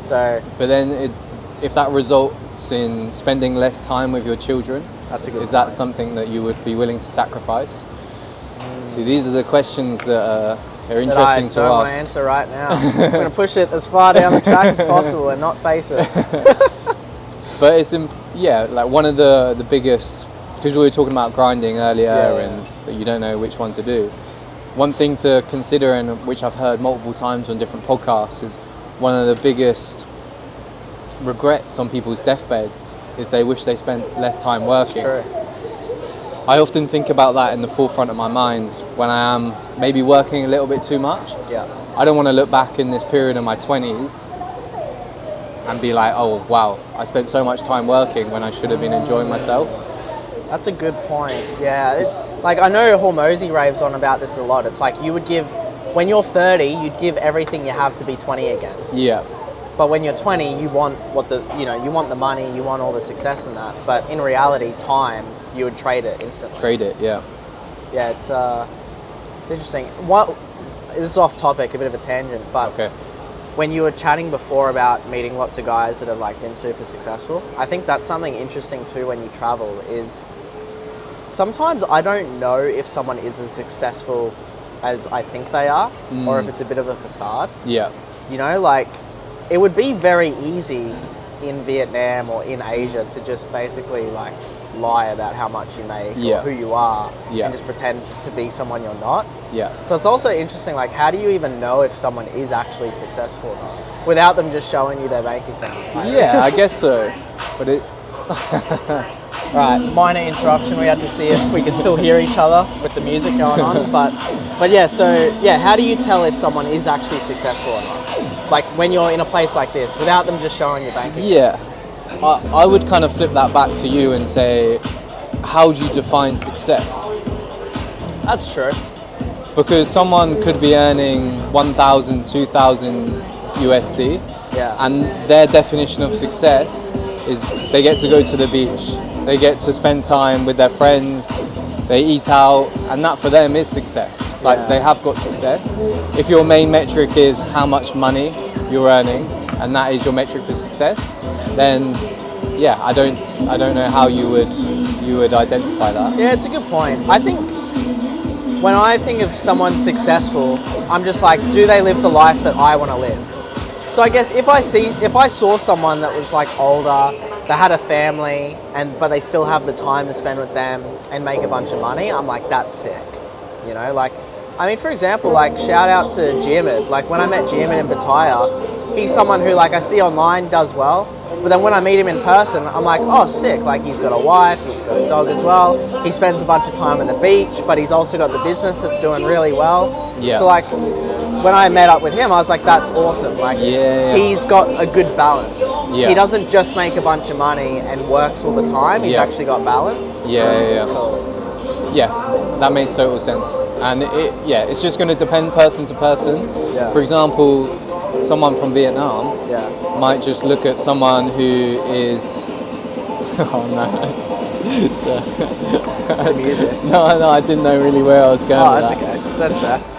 [SPEAKER 1] so.
[SPEAKER 2] But then, if that results in spending less time with your children,
[SPEAKER 1] that's a good
[SPEAKER 2] is that something that you would be willing to sacrifice? See, these are the questions that are interesting to ask.
[SPEAKER 1] I don't want to answer right now. I'm going to push it as far down the track as possible and not face it.
[SPEAKER 2] But it's like one of the biggest, because we were talking about grinding earlier and that you don't know which one to do. One thing to consider, and which I've heard multiple times on different podcasts, is one of the biggest regrets on people's deathbeds is they wish they spent less time working.
[SPEAKER 1] That's true.
[SPEAKER 2] I often think about that in the forefront of my mind when I am maybe working a little bit too much. I don't want to look back in this period of my 20s and be like, oh wow, I spent so much time working when I should have been enjoying myself.
[SPEAKER 1] That's a good point. It's like, I know Hormozy raves on about this a lot. It's like, you would give, when you're 30, you'd give everything you have to be 20 again. But when you're 20, you want you want the money, you want all the success in that. But in reality, time, you would trade it instantly. It's interesting. This is off topic, a bit of a tangent, but when you were chatting before about meeting lots of guys that have like been super successful, I think that's something interesting too when you travel, is sometimes I don't know if someone is as successful as I think they are, or if it's a bit of a facade. You know, like, it would be very easy in Vietnam or in Asia to just basically like lie about how much you make or who you are and just pretend to be someone you're not. So it's also interesting, like, how do you even know if someone is actually successful or not without them just showing you their bank account?
[SPEAKER 2] I guess so. But it
[SPEAKER 1] Right, minor interruption. We had to see if we could still hear each other with the music going on. But how do you tell if someone is actually successful or not? Like, when you're in a place like this, without them just showing your bank account.
[SPEAKER 2] I would kind of flip that back to you and say, how do you define success?
[SPEAKER 1] That's true.
[SPEAKER 2] Because someone could be earning 1,000, 2,000 USD, and their definition of success is they get to go to the beach, they get to spend time with their friends, they eat out, and that for them is success. Like, they have got success. If your main metric is how much money you're earning, and that is your metric for success, then I don't know how you would identify that.
[SPEAKER 1] It's a good point. I think when I think of someone successful, I'm just like, do they live the life that I want to live? So I guess if I saw someone that was like older, they had a family, but they still have the time to spend with them and make a bunch of money, I'm like, that's sick. You know, like, I mean, for example, like, shout out to Jimid. Like, when I met Jimid in Pattaya, he's someone who, like, I see online does well, but then when I meet him in person, I'm like, oh, sick. Like, he's got a wife, he's got a dog as well. He spends a bunch of time on the beach, but he's also got the business that's doing really well. So, like, when I met up with him, I was like, that's awesome. Like, he's got a good balance. He doesn't just make a bunch of money and works all the time. He's actually got balance. Cool.
[SPEAKER 2] Yeah, that makes total sense. And it's just going to depend person to person.
[SPEAKER 1] Yeah.
[SPEAKER 2] For example, someone from Vietnam might just look at someone who is oh no.
[SPEAKER 1] The music.
[SPEAKER 2] No, I didn't know really where I was going.
[SPEAKER 1] Oh, that's okay. That's fast.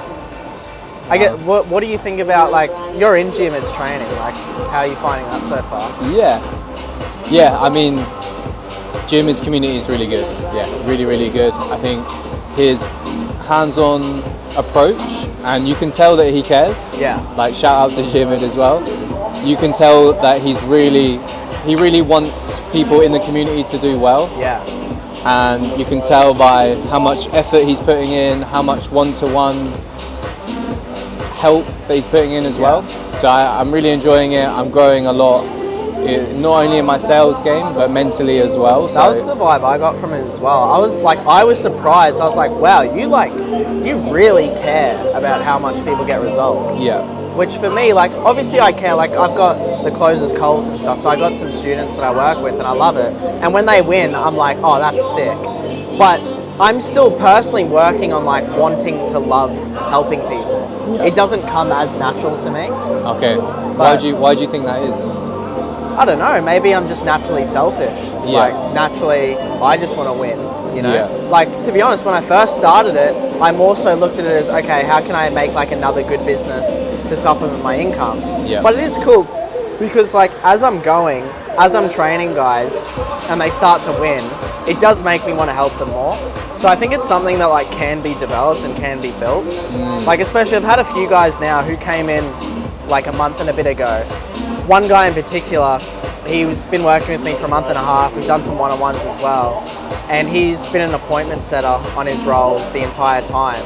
[SPEAKER 1] I get. What do you think about, like, you're in gym, it's training? Like, how are you finding that so far?
[SPEAKER 2] Yeah. I mean, gym is community is really good. Yeah, really, really good. I think his hands-on approach, and you can tell that he cares.
[SPEAKER 1] Yeah.
[SPEAKER 2] Like, shout out to Jimid as well. You can tell that he really wants people in the community to do well.
[SPEAKER 1] Yeah.
[SPEAKER 2] And you can tell by how much effort he's putting in, how much one-to-one help that he's putting in as well. So I'm really enjoying it. I'm growing a lot, not only in my sales game, but mentally as well.
[SPEAKER 1] That was the vibe I got from it as well. I was surprised. I was like, wow, you really care about how much people get results.
[SPEAKER 2] Yeah.
[SPEAKER 1] Which for me, like, obviously I care. Like, I've got the closers cult and stuff, so I got some students that I work with and I love it. And when they win, I'm like, oh, that's sick. But I'm still personally working on, like, wanting to love helping people. Yeah. It doesn't come as natural to me.
[SPEAKER 2] Okay. Why do you think that is?
[SPEAKER 1] I don't know. Maybe I'm just naturally selfish.
[SPEAKER 2] Yeah.
[SPEAKER 1] Like, naturally, I just want to win. You know,
[SPEAKER 2] Yeah.
[SPEAKER 1] like, to be honest, when I first started it, I more so looked at it as, okay, how can I make, like, another good business to supplement my income?
[SPEAKER 2] Yeah.
[SPEAKER 1] But it is cool because, like, as I'm training guys and they start to win, it does make me want to help them more. So I think it's something that, like, can be developed and can be built. Like, especially I've had a few guys now who came in like a month and a bit ago. One guy in particular, he's been working with me for a month and a half. We've done some one-on-ones as well. And he's been an appointment setter on his role the entire time.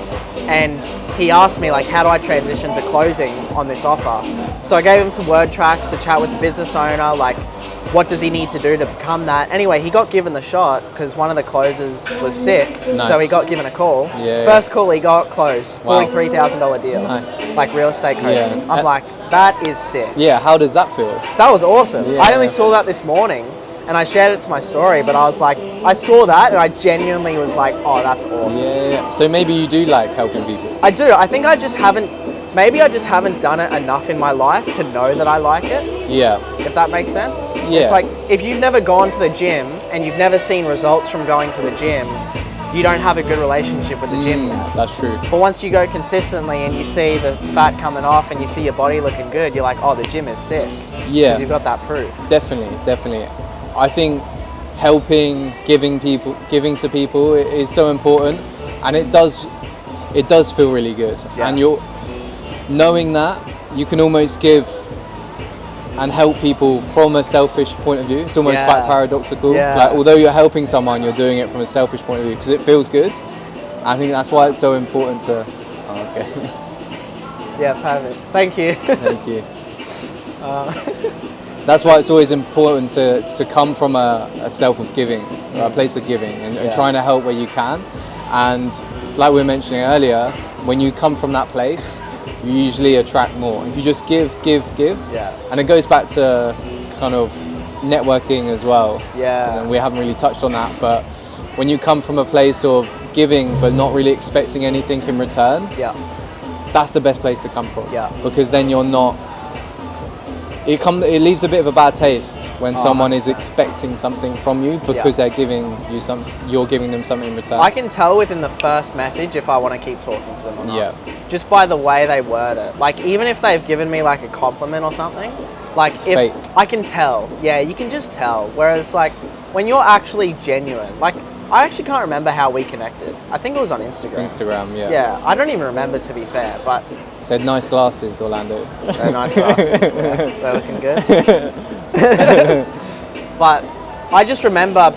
[SPEAKER 1] And he asked me, like, how do I transition to closing on this offer? So I gave him some word tracks to chat with the business owner, like, what does he need to do to become that? Anyway, he got given the shot because one of the closers was sick.
[SPEAKER 2] Nice.
[SPEAKER 1] So he got given a call.
[SPEAKER 2] Yeah.
[SPEAKER 1] First call he got closed, $43,000 deal.
[SPEAKER 2] Nice.
[SPEAKER 1] Like, real estate coaching.
[SPEAKER 2] Yeah.
[SPEAKER 1] I'm like, that is sick.
[SPEAKER 2] Yeah, how does that feel?
[SPEAKER 1] That was awesome.
[SPEAKER 2] Yeah.
[SPEAKER 1] I only saw that this morning and I shared it to my story, but I was like, I saw that and I genuinely was like, oh, that's awesome.
[SPEAKER 2] Yeah. So maybe you do like helping people.
[SPEAKER 1] I do. I think I just haven't done it enough in my life to know that I like it.
[SPEAKER 2] Yeah.
[SPEAKER 1] If that makes sense.
[SPEAKER 2] Yeah.
[SPEAKER 1] It's like, if you've never gone to the gym and you've never seen results from going to the gym, you don't have a good relationship with the gym yet.
[SPEAKER 2] That's true.
[SPEAKER 1] But once you go consistently and you see the fat coming off and you see your body looking good, you're like, oh, the gym is sick.
[SPEAKER 2] Yeah.
[SPEAKER 1] Because you've got that proof.
[SPEAKER 2] Definitely. I think helping, giving to people is so important, and it does feel really good.
[SPEAKER 1] Yeah.
[SPEAKER 2] And you're knowing that you can almost give and help people from a selfish point of view. It's almost quite paradoxical.
[SPEAKER 1] Yeah.
[SPEAKER 2] Like, although you're helping someone, you're doing it from a selfish point of view because it feels good. I think that's why it's so important to. Oh, okay.
[SPEAKER 1] Yeah, perfect. Thank you.
[SPEAKER 2] Thank you. That's why it's always important to come from a self of giving, a place of giving, and trying to help where you can. And like we were mentioning earlier, when you come from that place, you usually attract more. If you just give.
[SPEAKER 1] Yeah.
[SPEAKER 2] And it goes back to kind of networking as well.
[SPEAKER 1] Yeah.
[SPEAKER 2] And we haven't really touched on that, but when you come from a place of giving but not really expecting anything in return, that's the best place to come from.
[SPEAKER 1] Yeah.
[SPEAKER 2] Because then you're not. It leaves a bit of a bad taste when someone is expecting something from you because they're giving you you're giving them something in return.
[SPEAKER 1] I can tell within the first message if I want to keep talking to them or not.
[SPEAKER 2] Yeah.
[SPEAKER 1] Just by the way they word it. Like, even if they've given me like a compliment or something, like, if
[SPEAKER 2] fake.
[SPEAKER 1] I can tell. Yeah, you can just tell. Whereas, like, when you're actually genuine, like, I actually can't remember how we connected. I think it was on Instagram.
[SPEAKER 2] Instagram, yeah.
[SPEAKER 1] Yeah, I don't even remember, to be fair, but
[SPEAKER 2] Said nice glasses, Orlando.
[SPEAKER 1] they're nice glasses. Yeah, they're looking good. But I just remember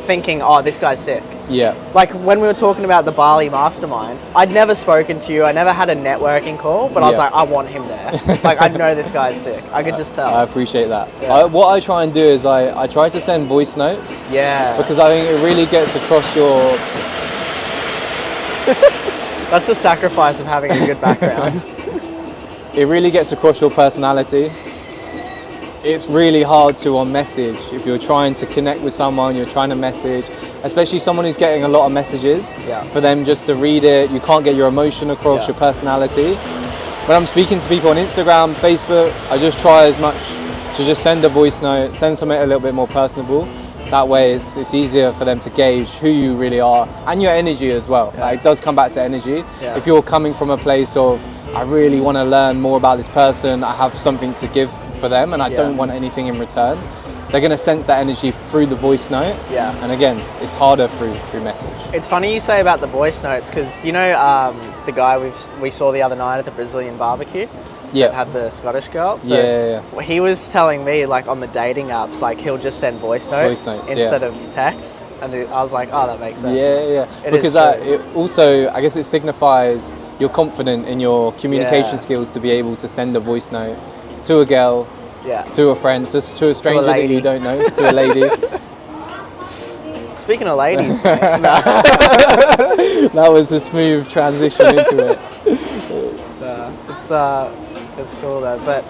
[SPEAKER 1] thinking, oh, this guy's sick.
[SPEAKER 2] Yeah.
[SPEAKER 1] Like, when we were talking about the Bali Mastermind, I'd never spoken to you. I never had a networking call, but I was like, I want him there. Like, I know this guy's sick. I could just tell.
[SPEAKER 2] I appreciate that.
[SPEAKER 1] Yeah.
[SPEAKER 2] What I try and do is I try to send voice notes.
[SPEAKER 1] Yeah.
[SPEAKER 2] Because I think it really gets across your...
[SPEAKER 1] That's the sacrifice of having a good background.
[SPEAKER 2] It really gets across your personality. It's really hard to on message if you're trying to connect with someone, you're trying to message, especially someone who's getting a lot of messages,
[SPEAKER 1] Yeah.
[SPEAKER 2] for them just to read it, you can't get your emotion across,
[SPEAKER 1] Yeah.
[SPEAKER 2] your personality. When I'm speaking to people on Instagram, Facebook, I just try as much to just send a voice note, send something a little bit more personable. That way it's easier for them to gauge who you really are and your energy as well.
[SPEAKER 1] Yeah.
[SPEAKER 2] Like, it does come back to energy.
[SPEAKER 1] Yeah.
[SPEAKER 2] If you're coming from a place of, I really want to learn more about this person, I have something to give for them and I
[SPEAKER 1] Yeah.
[SPEAKER 2] don't want anything in return, they're going to sense that energy through the voice note.
[SPEAKER 1] Yeah.
[SPEAKER 2] And again, it's harder through message.
[SPEAKER 1] It's funny you say about the voice notes, because you know the guy we saw the other night at the Brazilian barbecue that
[SPEAKER 2] Yeah.
[SPEAKER 1] had the Scottish girl. So
[SPEAKER 2] Yeah.
[SPEAKER 1] he was telling me, like, on the dating apps, like, he'll just send voice notes,
[SPEAKER 2] Voice notes,
[SPEAKER 1] instead of text, and I was like, oh, that makes sense.
[SPEAKER 2] Yeah.
[SPEAKER 1] It
[SPEAKER 2] Because
[SPEAKER 1] is true.
[SPEAKER 2] it also, I guess it signifies you're confident in your communication
[SPEAKER 1] Yeah.
[SPEAKER 2] skills to be able to send a voice note to a girl,
[SPEAKER 1] Yeah.
[SPEAKER 2] to a friend, to a stranger that
[SPEAKER 1] lady.
[SPEAKER 2] you don't know, to a lady.
[SPEAKER 1] Speaking of ladies, mate, no.
[SPEAKER 2] That was a smooth transition into it.
[SPEAKER 1] It's cool though. But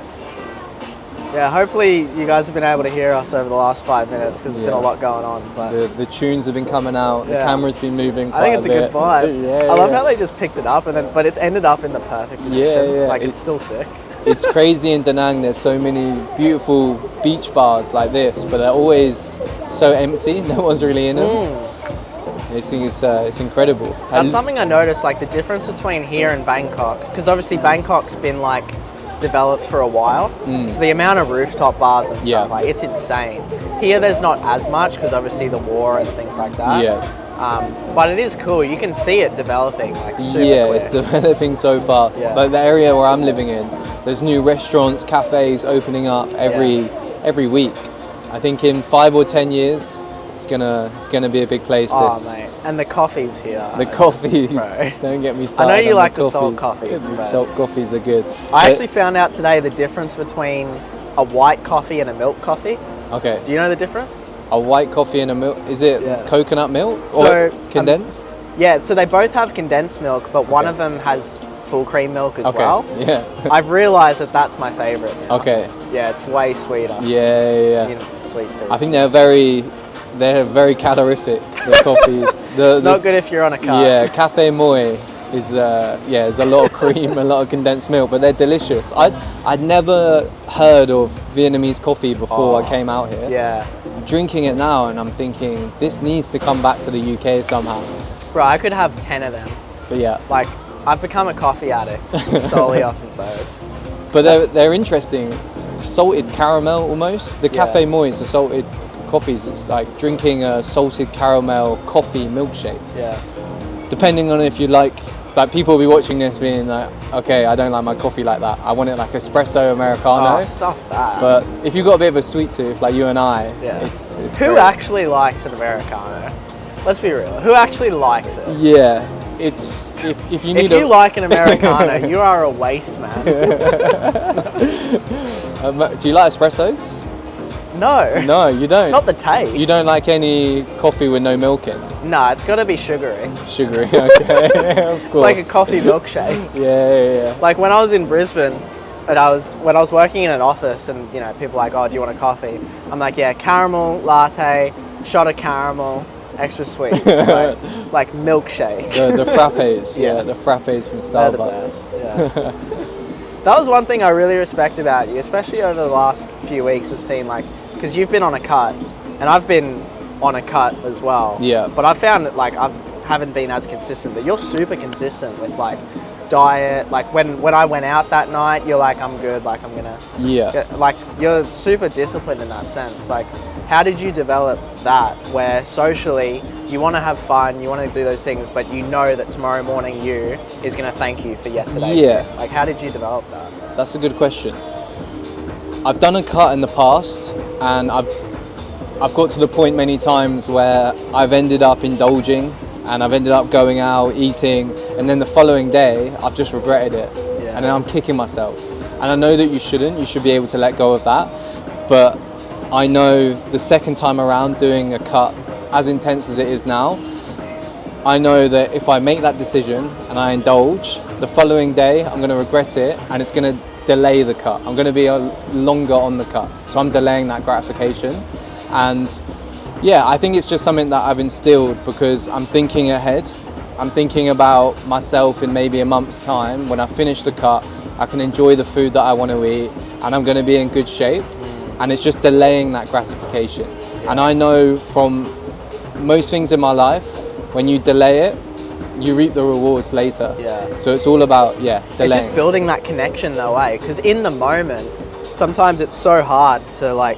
[SPEAKER 1] yeah, hopefully you guys have been able to hear us over the last 5 minutes, because there's been a
[SPEAKER 2] Yeah.
[SPEAKER 1] lot going on. But
[SPEAKER 2] The tunes have been coming out, the
[SPEAKER 1] Yeah.
[SPEAKER 2] camera's been moving
[SPEAKER 1] I think it's a good
[SPEAKER 2] bit.
[SPEAKER 1] vibe.
[SPEAKER 2] Yeah,
[SPEAKER 1] I love
[SPEAKER 2] yeah.
[SPEAKER 1] how they just picked it up, but it's ended up in the perfect position.
[SPEAKER 2] Yeah.
[SPEAKER 1] Like, it's still sick.
[SPEAKER 2] It's crazy in Da Nang, there's so many beautiful beach bars like this, but they're always so empty, no one's really in them. I think it's incredible.
[SPEAKER 1] That's something I noticed, like the difference between here and Bangkok, because obviously Bangkok's been like developed for a while, so the amount of rooftop bars and stuff,
[SPEAKER 2] Yeah.
[SPEAKER 1] like, it's insane. Here there's not as much, because obviously the war and things like that.
[SPEAKER 2] Yeah.
[SPEAKER 1] But it is cool. You can see it developing, like, super
[SPEAKER 2] Yeah,
[SPEAKER 1] quick.
[SPEAKER 2] it's developing so fast.
[SPEAKER 1] Yeah.
[SPEAKER 2] Like the area where I'm living in, there's new restaurants, cafes opening up every week. I think in 5 or 10 years, it's gonna be a big place.
[SPEAKER 1] Oh,
[SPEAKER 2] this.
[SPEAKER 1] mate. And the coffees here.
[SPEAKER 2] The coffees,
[SPEAKER 1] Bro.
[SPEAKER 2] don't get me started.
[SPEAKER 1] I know you
[SPEAKER 2] on
[SPEAKER 1] like the salt coffees,
[SPEAKER 2] The
[SPEAKER 1] but-
[SPEAKER 2] salt coffees are good.
[SPEAKER 1] I actually found out today the difference between a white coffee and a milk coffee.
[SPEAKER 2] Okay,
[SPEAKER 1] Do you know the difference?
[SPEAKER 2] a white coffee and a milk. Is it
[SPEAKER 1] Yeah.
[SPEAKER 2] coconut milk
[SPEAKER 1] So,
[SPEAKER 2] or condensed?
[SPEAKER 1] Yeah, so they both have condensed milk, but one of them has full cream milk as
[SPEAKER 2] Okay,
[SPEAKER 1] well.
[SPEAKER 2] yeah.
[SPEAKER 1] I've realised that that's my favourite now.
[SPEAKER 2] Okay,
[SPEAKER 1] Yeah, it's way sweeter.
[SPEAKER 2] yeah.
[SPEAKER 1] You know, sweet too.
[SPEAKER 2] I think they're very calorific. The coffees.
[SPEAKER 1] Not good if you're on a car.
[SPEAKER 2] Yeah, Cafe Moi is there's a lot of cream, a lot of condensed milk, but they're delicious. I'd never heard of Vietnamese coffee before I came out here.
[SPEAKER 1] Yeah.
[SPEAKER 2] Drinking it now, and I'm thinking this needs to come back to the UK somehow.
[SPEAKER 1] Bro, I could have 10 of them.
[SPEAKER 2] But yeah,
[SPEAKER 1] Like, I've become a coffee addict solely off of those.
[SPEAKER 2] but they're interesting. Salted caramel almost. The Cafe Moi is a salted coffees. It's like drinking a salted caramel coffee milkshake.
[SPEAKER 1] Yeah.
[SPEAKER 2] Depending on if you like people will be watching this being like, okay, I don't like my coffee like that. I want it like espresso americano.
[SPEAKER 1] Oh, stuff that.
[SPEAKER 2] But if you've got a bit of a sweet tooth like you and I,
[SPEAKER 1] Yeah.
[SPEAKER 2] it's
[SPEAKER 1] Who
[SPEAKER 2] great.
[SPEAKER 1] actually likes an Americano? Let's be real. Who actually likes it?
[SPEAKER 2] Yeah, it's if you need
[SPEAKER 1] If you like an Americano, you are a waste man.
[SPEAKER 2] do you like espressos?
[SPEAKER 1] No.
[SPEAKER 2] No, you don't.
[SPEAKER 1] Not the taste.
[SPEAKER 2] You don't like any coffee with no milk in?
[SPEAKER 1] No, it's got to be sugary.
[SPEAKER 2] Sugary, okay, of
[SPEAKER 1] It's
[SPEAKER 2] course.
[SPEAKER 1] like a coffee milkshake.
[SPEAKER 2] Yeah.
[SPEAKER 1] Like when I was in Brisbane, and when I was working in an office, and you know, people are like, "Oh, do you want a coffee?" I'm like, "Yeah, caramel latte, shot of caramel, extra sweet, like milkshake."
[SPEAKER 2] The frappes, yeah,
[SPEAKER 1] Yes.
[SPEAKER 2] the frappes from
[SPEAKER 1] They're the
[SPEAKER 2] Starbucks.
[SPEAKER 1] best. Yeah. That was one thing I really respect about you, especially over the last few weeks. I've seen, like, because you've been on a cut, and I've been on a cut as well.
[SPEAKER 2] Yeah.
[SPEAKER 1] But I've found that, like, I haven't been as consistent, but you're super consistent with, like, diet. Like, when I went out that night, you're like, I'm good, like, I'm gonna
[SPEAKER 2] Yeah.
[SPEAKER 1] like, you're super disciplined in that sense. Like, how did you develop that, where socially you want to have fun, you want to do those things, but you know that tomorrow morning you is going to thank you for yesterday?
[SPEAKER 2] Yeah.
[SPEAKER 1] Like, how did you develop that?
[SPEAKER 2] That's a good question. I've done a cut in the past, and I've got to the point many times where I've ended up indulging, and I've ended up going out, eating, and then the following day I've just regretted it.
[SPEAKER 1] Yeah.
[SPEAKER 2] And then I'm kicking myself. And I know that you shouldn't, you should be able to let go of that. But I know the second time around doing a cut, as intense as it is now, I know that if I make that decision and I indulge, the following day I'm going to regret it, and it's going to delay the cut. I'm going to be longer on the cut. So I'm delaying that gratification. And Yeah, I think it's just something that I've instilled because I'm thinking ahead. I'm thinking about myself in maybe a month's time. When I finish the cut, I can enjoy the food that I want to eat and I'm going to be in good shape. And it's just delaying that gratification. And I know from most things in my life, when you delay it, you reap the rewards later.
[SPEAKER 1] Yeah.
[SPEAKER 2] So it's all about, delaying.
[SPEAKER 1] It's just building that connection though, eh? Because in the moment, sometimes it's so hard to like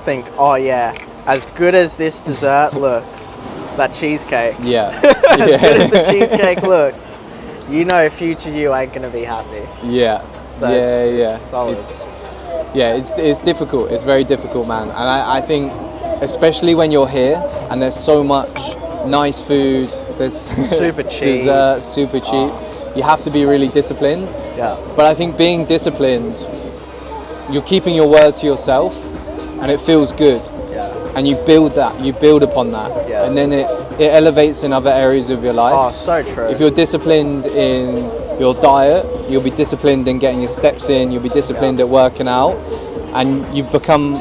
[SPEAKER 1] think, oh yeah, as good as this dessert looks, that cheesecake.
[SPEAKER 2] Yeah.
[SPEAKER 1] As good as the cheesecake looks, you know future you ain't gonna be happy.
[SPEAKER 2] Yeah.
[SPEAKER 1] So it's solid.
[SPEAKER 2] It's difficult. It's very difficult, man. And I think, especially when you're here and there's so much nice food, there's
[SPEAKER 1] super cheap,
[SPEAKER 2] dessert, super cheap. You have to be really disciplined.
[SPEAKER 1] Yeah.
[SPEAKER 2] But I think being disciplined, you're keeping your word to yourself, and it feels good.
[SPEAKER 1] Yeah.
[SPEAKER 2] And you build upon that,
[SPEAKER 1] Yeah.
[SPEAKER 2] and then it elevates in other areas of your life.
[SPEAKER 1] Oh, so true.
[SPEAKER 2] If you're disciplined in your diet, you'll be disciplined in getting your steps in, you'll be disciplined at working out, and you become,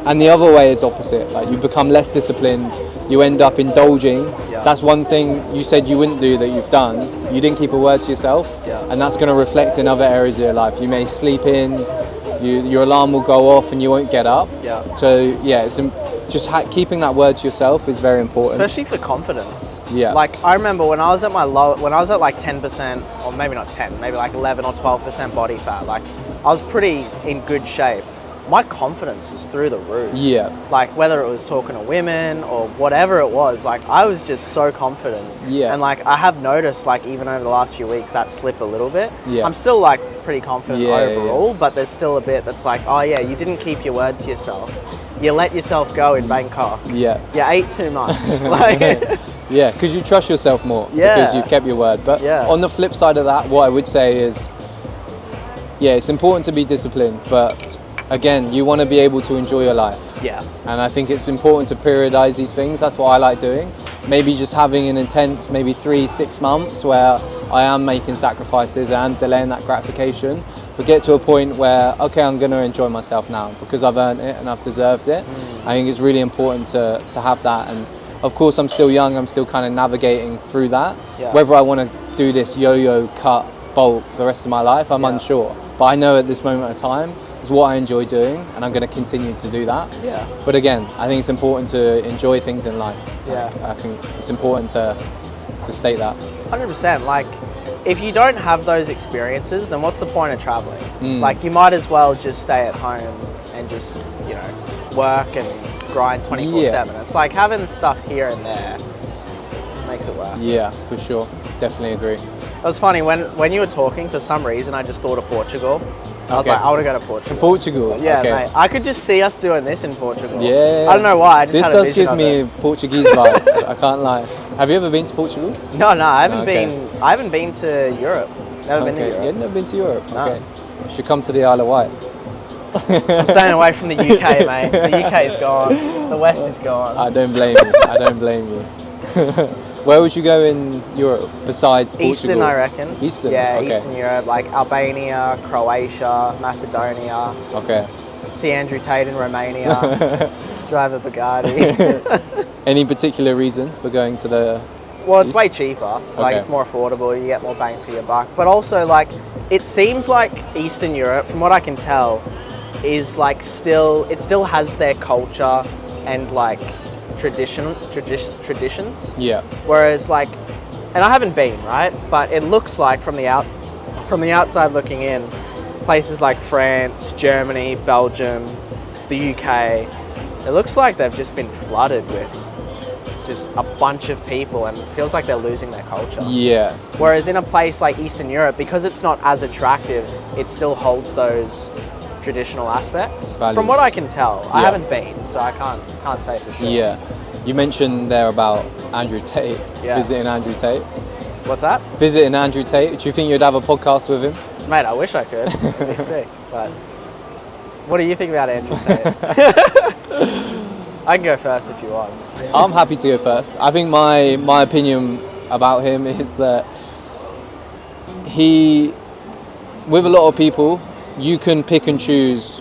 [SPEAKER 2] and the other way is opposite, like you become less disciplined, you end up indulging.
[SPEAKER 1] Yeah.
[SPEAKER 2] That's one thing you said you wouldn't do that you've done. You didn't keep a word to yourself, and that's going to reflect in other areas of your life. You may sleep in, your alarm will go off and you won't get up.
[SPEAKER 1] Yeah.
[SPEAKER 2] So it's just keeping that word to yourself is very important.
[SPEAKER 1] Especially for confidence.
[SPEAKER 2] Yeah.
[SPEAKER 1] Like I remember when I was at when I was at like 10%, or maybe not 10, maybe like 11 or 12% body fat, like I was pretty in good shape. My confidence was through the roof.
[SPEAKER 2] Yeah.
[SPEAKER 1] Like whether it was talking to women or whatever it was, like I was just so confident.
[SPEAKER 2] Yeah.
[SPEAKER 1] And like I have noticed like even over the last few weeks that slip a little bit.
[SPEAKER 2] Yeah.
[SPEAKER 1] I'm still like pretty confident overall,
[SPEAKER 2] yeah.
[SPEAKER 1] but there's still a bit that's like, oh yeah, you didn't keep your word to yourself. You let yourself go in Bangkok.
[SPEAKER 2] Yeah.
[SPEAKER 1] You ate too much. Like
[SPEAKER 2] yeah, because you trust yourself more.
[SPEAKER 1] Yeah.
[SPEAKER 2] Because you've kept your word. But on the flip side of that, what I would say is, it's important to be disciplined, but again, you want to be able to enjoy your life.
[SPEAKER 1] Yeah.
[SPEAKER 2] And I think it's important to periodize these things. That's what I like doing. Maybe just having an intense, maybe 3-6 months where I am making sacrifices and delaying that gratification, but get to a point where, okay, I'm going to enjoy myself now because I've earned it and I've deserved it. I think it's really important to have that. And of course, I'm still young. I'm still kind of navigating through that.
[SPEAKER 1] Yeah.
[SPEAKER 2] Whether I want to do this yo-yo cut bulk for the rest of my life, I'm unsure. But I know at this moment of time, it's what I enjoy doing, and I'm going to continue to do that.
[SPEAKER 1] Yeah.
[SPEAKER 2] But again, I think it's important to enjoy things in life.
[SPEAKER 1] Yeah.
[SPEAKER 2] I think it's important to state that.
[SPEAKER 1] 100%. Like, if you don't have those experiences, then what's the point of traveling? Like, you might as well just stay at home and just, work and grind 24/7. It's like having stuff here and there makes it work.
[SPEAKER 2] Yeah, for sure. Definitely agree.
[SPEAKER 1] It was funny when you were talking. For some reason, I just thought of Portugal. I was like, I want to go to Portugal.
[SPEAKER 2] Portugal.
[SPEAKER 1] Yeah,
[SPEAKER 2] okay.
[SPEAKER 1] mate. I could just see us doing this in Portugal.
[SPEAKER 2] Yeah.
[SPEAKER 1] I don't know why. I just
[SPEAKER 2] this
[SPEAKER 1] had a
[SPEAKER 2] does
[SPEAKER 1] vision
[SPEAKER 2] give
[SPEAKER 1] of
[SPEAKER 2] me
[SPEAKER 1] it.
[SPEAKER 2] Portuguese vibes. I can't lie. Have you ever been to Portugal?
[SPEAKER 1] No, I haven't
[SPEAKER 2] Okay.
[SPEAKER 1] been. I haven't been to Europe. Never been to
[SPEAKER 2] Okay.
[SPEAKER 1] Europe.
[SPEAKER 2] You've never been to Europe?
[SPEAKER 1] No.
[SPEAKER 2] Okay. You should come to the Isle of Wight.
[SPEAKER 1] I'm staying away from the UK, mate. The UK is gone. The West is gone.
[SPEAKER 2] I don't blame you. I don't blame you. Where would you go in Europe besides Portugal?
[SPEAKER 1] Eastern, I reckon.
[SPEAKER 2] Eastern?
[SPEAKER 1] Yeah,
[SPEAKER 2] okay.
[SPEAKER 1] Eastern Europe, like Albania, Croatia, Macedonia.
[SPEAKER 2] Okay.
[SPEAKER 1] See Andrew Tate in Romania. Drive a Bugatti.
[SPEAKER 2] Any particular reason for going to the
[SPEAKER 1] Well, it's
[SPEAKER 2] East?
[SPEAKER 1] way cheaper. So like
[SPEAKER 2] Okay.
[SPEAKER 1] it's more affordable. You get more bang for your buck. But also like it seems like Eastern Europe, from what I can tell, is like it still has their culture and like traditions.
[SPEAKER 2] Yeah.
[SPEAKER 1] Whereas like, and I haven't been, right? But it looks like from the outside looking in, places like France, Germany, Belgium, the UK, it looks like they've just been flooded with just a bunch of people, and it feels like they're losing their culture.
[SPEAKER 2] Yeah.
[SPEAKER 1] Whereas in a place like Eastern Europe, because it's not as attractive, it still holds those traditional aspects.
[SPEAKER 2] Values.
[SPEAKER 1] From what I can tell, I
[SPEAKER 2] Yeah.
[SPEAKER 1] haven't been, so I can't say for sure.
[SPEAKER 2] Yeah. You mentioned there about Andrew Tate,
[SPEAKER 1] Yeah.
[SPEAKER 2] visiting Andrew Tate.
[SPEAKER 1] What's that?
[SPEAKER 2] Visiting Andrew Tate, do you think you'd have a podcast with him?
[SPEAKER 1] Mate, I wish I could. It'd be sick. But what do you think about Andrew Tate? I can go first if you want.
[SPEAKER 2] I'm happy to go first. I think my opinion about him is that with a lot of people, you can pick and choose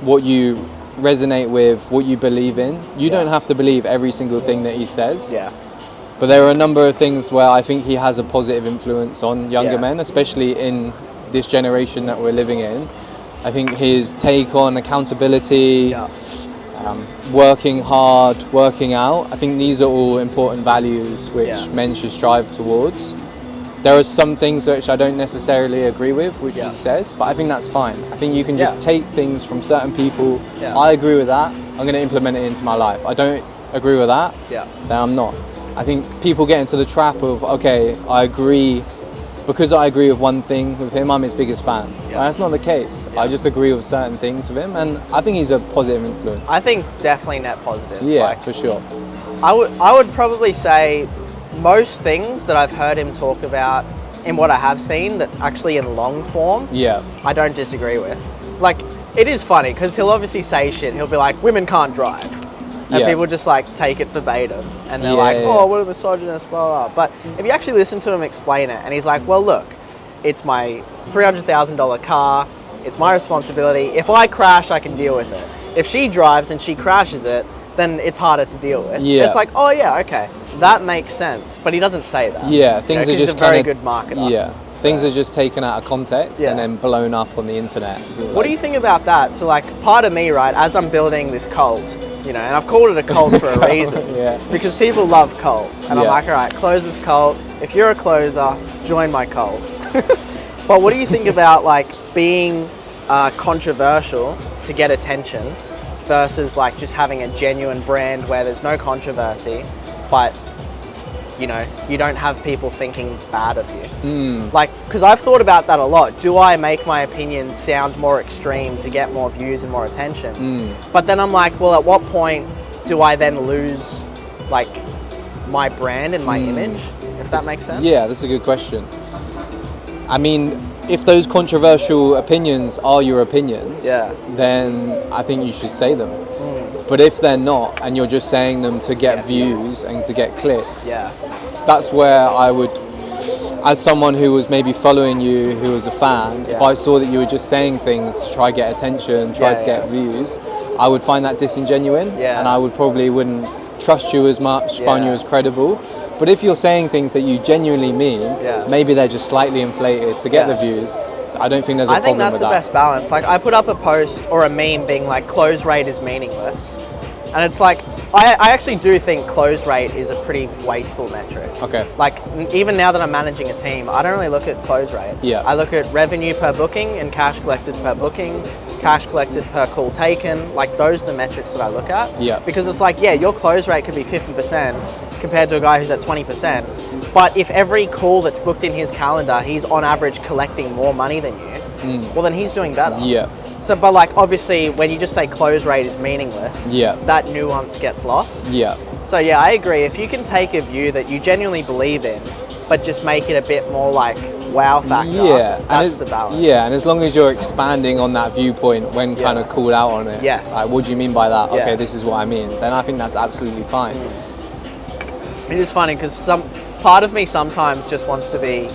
[SPEAKER 2] what you resonate with what you believe in. You don't have to believe every single thing that he says.
[SPEAKER 1] Yeah.
[SPEAKER 2] But there are a number of things where I think he has a positive influence on younger
[SPEAKER 1] Yeah.
[SPEAKER 2] men, especially in this generation that we're living in. I think his take on accountability, working hard, working out, I think these are all important values which men should strive towards. There are some things which I don't necessarily agree with, which he says, but I think that's fine. I think you can just take things from certain people. I agree with that, I'm going to implement it into my life. I don't agree with that, then I'm not. I think people get into the trap of, okay, I agree, because I agree with one thing with him, I'm his biggest fan. That's not the case. I just agree with certain things with him, and I think he's a positive influence.
[SPEAKER 1] I think definitely net positive.
[SPEAKER 2] Yeah, for sure.
[SPEAKER 1] I would probably say most things that I've heard him talk about in what I have seen that's actually in long form, I don't disagree with. Like, it is funny because he'll obviously say shit. He'll be like, women can't drive. And people just like take it verbatim. And they're like, oh, what a misogynist, blah, blah. But if you actually listen to him explain it, and he's like, well, look, it's my $300,000 car. It's my responsibility. If I crash, I can deal with it. If she drives and she crashes it, then it's harder to deal with. It's like, oh yeah, okay, that makes sense. But he doesn't say that.
[SPEAKER 2] Things are just
[SPEAKER 1] he's a very good marketer.
[SPEAKER 2] Things are just taken out of context and then blown up on the internet.
[SPEAKER 1] What do you think about that? So like, part of me, right, as I'm building this cult, you know, and I've called it a cult for a reason, because people love cults. And I'm like, all right, closer's cult. If you're a closer, join my cult. But what do you think about like being controversial to get attention versus like just having a genuine brand where there's no controversy, but you know, you don't have people thinking bad of you? Like, because I've thought about that a lot. Do I make my opinions sound more extreme to get more views and more attention? But then I'm like, well, at what point do I then lose like my brand and my image, if that makes sense?
[SPEAKER 2] Yeah, that's a good question. I mean, if those controversial opinions are your opinions, then I think you should say them. But if they're not, and you're just saying them to get views and to get clicks, that's where I would, as someone who was maybe following you, who was a fan, if I saw that you were just saying things to try to get attention, try to get views, I would find that disingenuous, and I would probably wouldn't trust you as much, find you as credible. But if you're saying things that you genuinely mean, maybe they're just slightly inflated to get the views, I don't think there's a problem with that.
[SPEAKER 1] I think that's the best balance. Like, I put up a post or a meme being like, close rate is meaningless. And it's like, I actually do think close rate is a pretty wasteful metric.
[SPEAKER 2] Okay.
[SPEAKER 1] Like, even now that I'm managing a team, I don't really look at close rate. I look at revenue per booking and cash collected per booking, cash collected per call taken. Like, those are the metrics that I look at. Because it's like, your close rate could be 50% compared to a guy who's at 20%. But if every call that's booked in his calendar, he's on average collecting more money than you, well, then he's doing better. So, but like, obviously, when you just say close rate is meaningless, that nuance gets lost. So yeah, I agree. If you can take a view that you genuinely believe in, but just make it a bit more like wow factor, that's the balance.
[SPEAKER 2] And as long as you're expanding on that viewpoint when kind of called out on it, like, what do you mean by that? Okay, this is what I mean. Then I think that's absolutely fine.
[SPEAKER 1] It is funny because some part of me sometimes just wants to be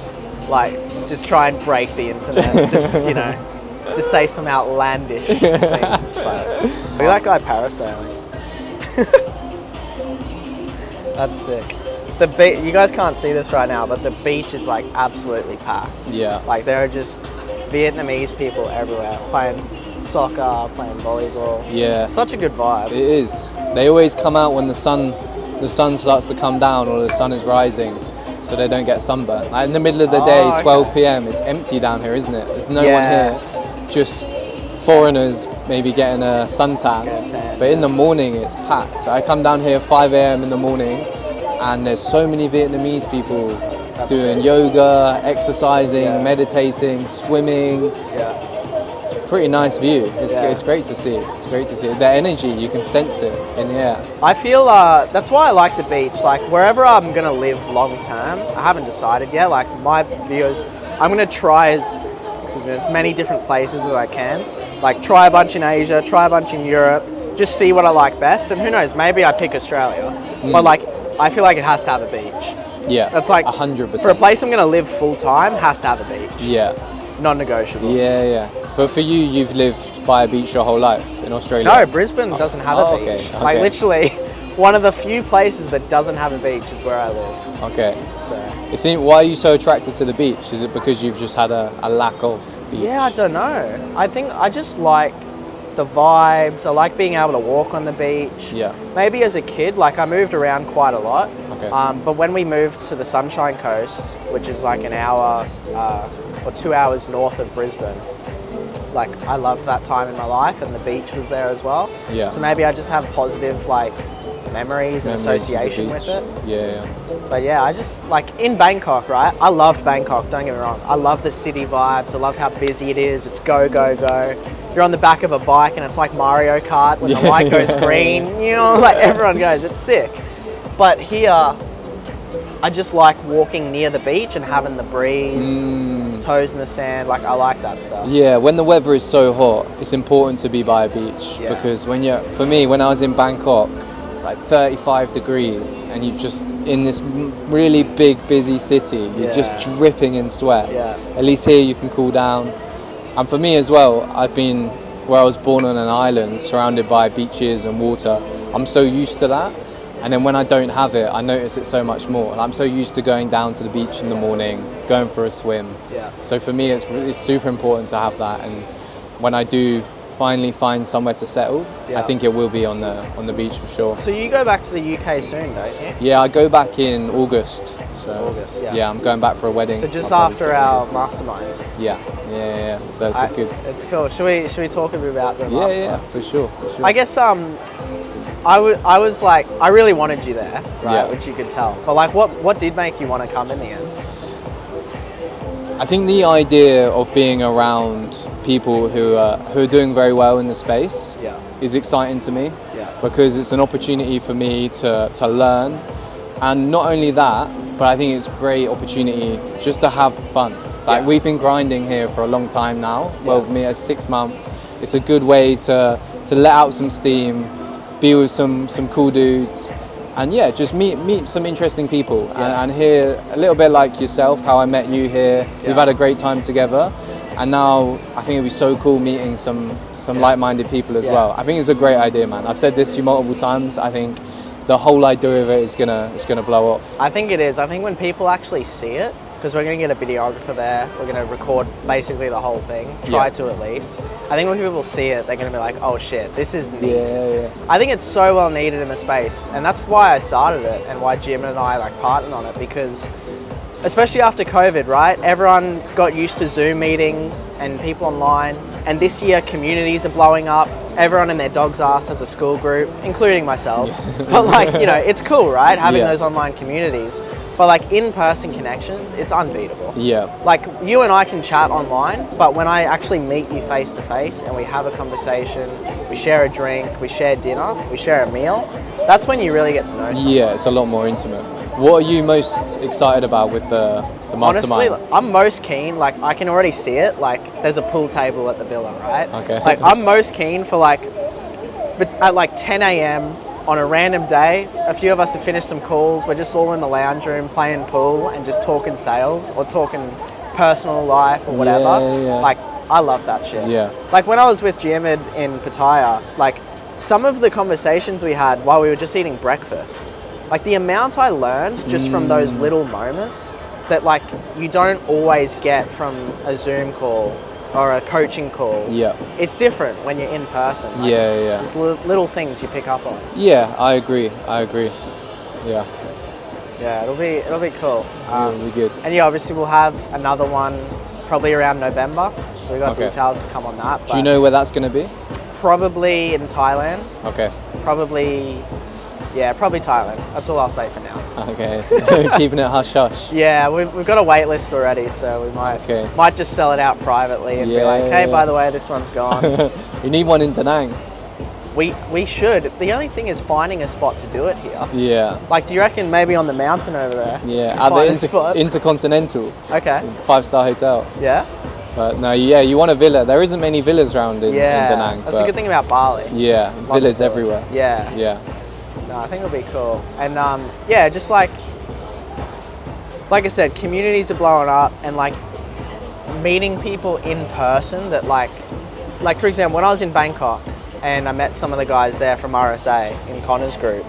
[SPEAKER 1] like, just try and break the internet, just, you know, just say some outlandish things. But look at that guy parasailing. That's sick. You guys can't see this right now, but the beach is like absolutely packed. Like, there are just Vietnamese people everywhere playing soccer, playing volleyball. Such a good vibe.
[SPEAKER 2] It is. They always come out when the sun starts to come down or the sun is rising, so they don't get sunburnt. Like, in the middle of the day, 12 p.m, it's empty down here, isn't it? There's no one here, just foreigners maybe getting a suntan. But in the morning, it's packed. So I come down here 5 a.m. in the morning, and there's so many Vietnamese people doing yoga, exercising, meditating, swimming. Pretty nice view. It's great to see. It's great to see. The energy, you can sense it in the air.
[SPEAKER 1] I feel that's why I like the beach. Like, wherever I'm gonna live long term, I haven't decided yet. Like, my view is I'm gonna try as many different places as I can. Like, try a bunch in Asia, try a bunch in Europe, just see what I like best. And who knows, maybe I pick Australia. But like, I feel like it has to have a beach. That's like
[SPEAKER 2] 100%.
[SPEAKER 1] For a place I'm gonna live full time, has to have a beach. Non-negotiable.
[SPEAKER 2] But for you, you've lived by a beach your whole life. in Australia?
[SPEAKER 1] No, Brisbane doesn't have a beach.
[SPEAKER 2] Okay,
[SPEAKER 1] Like
[SPEAKER 2] okay.
[SPEAKER 1] literally, one of the few places that doesn't have a beach is where I live.
[SPEAKER 2] Okay.
[SPEAKER 1] So
[SPEAKER 2] Why are you so attracted to the beach? Is it because you've just had a lack of beach?
[SPEAKER 1] yeah, I don't know. I think I just like the vibes. I like being able to walk on the beach.
[SPEAKER 2] Yeah.
[SPEAKER 1] Maybe as a kid, like I moved around quite a lot.
[SPEAKER 2] Okay.
[SPEAKER 1] But when we moved to the Sunshine Coast, which is like an hour or 2 hours north of Brisbane, like I loved that time in my life, and the beach was there as well.
[SPEAKER 2] Yeah.
[SPEAKER 1] So maybe I just have positive like memories and
[SPEAKER 2] Memories of the
[SPEAKER 1] association with
[SPEAKER 2] beach.
[SPEAKER 1] it.
[SPEAKER 2] Yeah.
[SPEAKER 1] But yeah, I just like in Bangkok, right? I loved Bangkok, don't get me wrong. I love the city vibes. I love how busy it is. It's go, go, go. You're on the back of a bike and it's like Mario Kart when the light goes green. You know, like everyone goes. It's sick. But here, I just like walking near the beach and having the breeze, toes in the sand. Like I like that stuff.
[SPEAKER 2] Yeah, when the weather is so hot, it's important to be by a beach
[SPEAKER 1] Yeah.
[SPEAKER 2] because for me, when I was in Bangkok, it's like 35 degrees and you're just in this really big, busy city. You're just
[SPEAKER 1] Yeah.
[SPEAKER 2] dripping in sweat.
[SPEAKER 1] Yeah.
[SPEAKER 2] At least here you can cool down. And for me as well, I've been where I was born on an island surrounded by beaches and water. I'm so used to that. And then when I don't have it, I notice it so much more. And I'm so used to going down to the beach in the morning, going for a swim.
[SPEAKER 1] Yeah.
[SPEAKER 2] So for me, it's super important to have that. And when I do finally find somewhere to settle,
[SPEAKER 1] Yeah.
[SPEAKER 2] I think it will be on the beach for sure.
[SPEAKER 1] So you go back to the UK soon, don't you?
[SPEAKER 2] Yeah, I go back in August. So
[SPEAKER 1] August, yeah.
[SPEAKER 2] Yeah, I'm going back for a wedding.
[SPEAKER 1] So just
[SPEAKER 2] My brother's
[SPEAKER 1] after
[SPEAKER 2] getting
[SPEAKER 1] our
[SPEAKER 2] married.
[SPEAKER 1] mastermind.
[SPEAKER 2] Yeah. So it's a good.
[SPEAKER 1] It's cool. Should we talk a bit about the
[SPEAKER 2] Yeah,
[SPEAKER 1] mastermind?
[SPEAKER 2] for sure.
[SPEAKER 1] I guess I was like I really wanted you there, right?
[SPEAKER 2] Yeah.
[SPEAKER 1] Which you could tell. But like, what did make you want to come in the end?
[SPEAKER 2] I think the idea of being around people who are doing very well in the space
[SPEAKER 1] Yeah.
[SPEAKER 2] is exciting to me.
[SPEAKER 1] Yeah.
[SPEAKER 2] Because it's an opportunity for me to learn, and not only that, but I think it's a great opportunity just to have fun. Like
[SPEAKER 1] Yeah.
[SPEAKER 2] we've been grinding here for a long time now. Well,
[SPEAKER 1] Yeah.
[SPEAKER 2] me as 6 months. It's a good way to let out some steam, be with some cool dudes, and yeah, just meet some interesting people
[SPEAKER 1] Yeah.
[SPEAKER 2] and hear a little bit like yourself, how I met you here. We've
[SPEAKER 1] Yeah.
[SPEAKER 2] had a great time together. And now I think it'd be so cool meeting some like-minded people as
[SPEAKER 1] Yeah.
[SPEAKER 2] well. I think it's a great idea, man. I've said this to you multiple times. I think the whole idea of it is gonna blow up.
[SPEAKER 1] I think it is. I think when people actually see it, because we're going to get a videographer there, we're going to record basically the whole thing, try
[SPEAKER 2] Yeah.
[SPEAKER 1] to at least. I think when people see it, they're going to be like, oh shit, this is neat.
[SPEAKER 2] Yeah.
[SPEAKER 1] I think it's so well needed in the space, and that's why I started it and why Jim and I like partnered on it, because especially after COVID, right? Everyone got used to Zoom meetings and people online, and this year communities are blowing up. Everyone and their dog's ass has a school group, including myself. But like, you know, it's cool, right? Having
[SPEAKER 2] Yeah.
[SPEAKER 1] those online communities. But like in-person connections, it's unbeatable.
[SPEAKER 2] Yeah.
[SPEAKER 1] Like you and I can chat online, but when I actually meet you face to face and we have a conversation, we share a drink, we share dinner, we share a meal, that's when you really get to know someone.
[SPEAKER 2] Yeah, it's a lot more intimate. What are you most excited about with the mastermind?
[SPEAKER 1] Honestly, I'm most keen, like I can already see it, like there's a pool table at the villa, right?
[SPEAKER 2] Okay.
[SPEAKER 1] Like I'm most keen for like, but at like 10 a.m. on a random day, a few of us have finished some calls, we're just all in the lounge room playing pool and just talking sales or talking personal life or whatever.
[SPEAKER 2] Yeah.
[SPEAKER 1] Like I love that shit.
[SPEAKER 2] Yeah.
[SPEAKER 1] Like when I was with Jimid in Pattaya, like some of the conversations we had while we were just eating breakfast, like the amount I learned just from those little moments that like you don't always get from a Zoom call or a coaching call.
[SPEAKER 2] Yeah.
[SPEAKER 1] It's different when you're in person. Like,
[SPEAKER 2] Yeah.
[SPEAKER 1] There's little things you pick up on.
[SPEAKER 2] Yeah, I agree. Yeah,
[SPEAKER 1] Yeah, it'll be cool.
[SPEAKER 2] it'll be good.
[SPEAKER 1] And yeah, obviously we'll have another one probably around November. So we got
[SPEAKER 2] Okay.
[SPEAKER 1] details to come on that.
[SPEAKER 2] Do you know where that's going to be?
[SPEAKER 1] Probably in Thailand.
[SPEAKER 2] Okay.
[SPEAKER 1] Probably Thailand. That's all I'll say for now.
[SPEAKER 2] Okay. Keeping it hush hush.
[SPEAKER 1] Yeah, we've got a wait list already, so we might just sell it out privately and be like, hey, by the way, this one's gone.
[SPEAKER 2] You need one in Da Nang.
[SPEAKER 1] We should. The only thing is finding a spot to do it here.
[SPEAKER 2] Yeah.
[SPEAKER 1] Like, do you reckon maybe on the mountain over there?
[SPEAKER 2] Yeah. At
[SPEAKER 1] Find a
[SPEAKER 2] the
[SPEAKER 1] spot?
[SPEAKER 2] Intercontinental,
[SPEAKER 1] Okay.
[SPEAKER 2] 5-star hotel.
[SPEAKER 1] Yeah.
[SPEAKER 2] But no, yeah, you want a villa. There isn't many villas around in Da Nang.
[SPEAKER 1] That's a good thing about Bali.
[SPEAKER 2] Yeah,
[SPEAKER 1] Lots of
[SPEAKER 2] villas
[SPEAKER 1] villas.
[SPEAKER 2] everywhere.
[SPEAKER 1] Yeah.
[SPEAKER 2] Yeah.
[SPEAKER 1] No, I think it'll be cool. And yeah, just like I said, communities are blowing up, and like meeting people in person that like for example, when I was in Bangkok, and I met some of the guys there from RSA in Connor's group.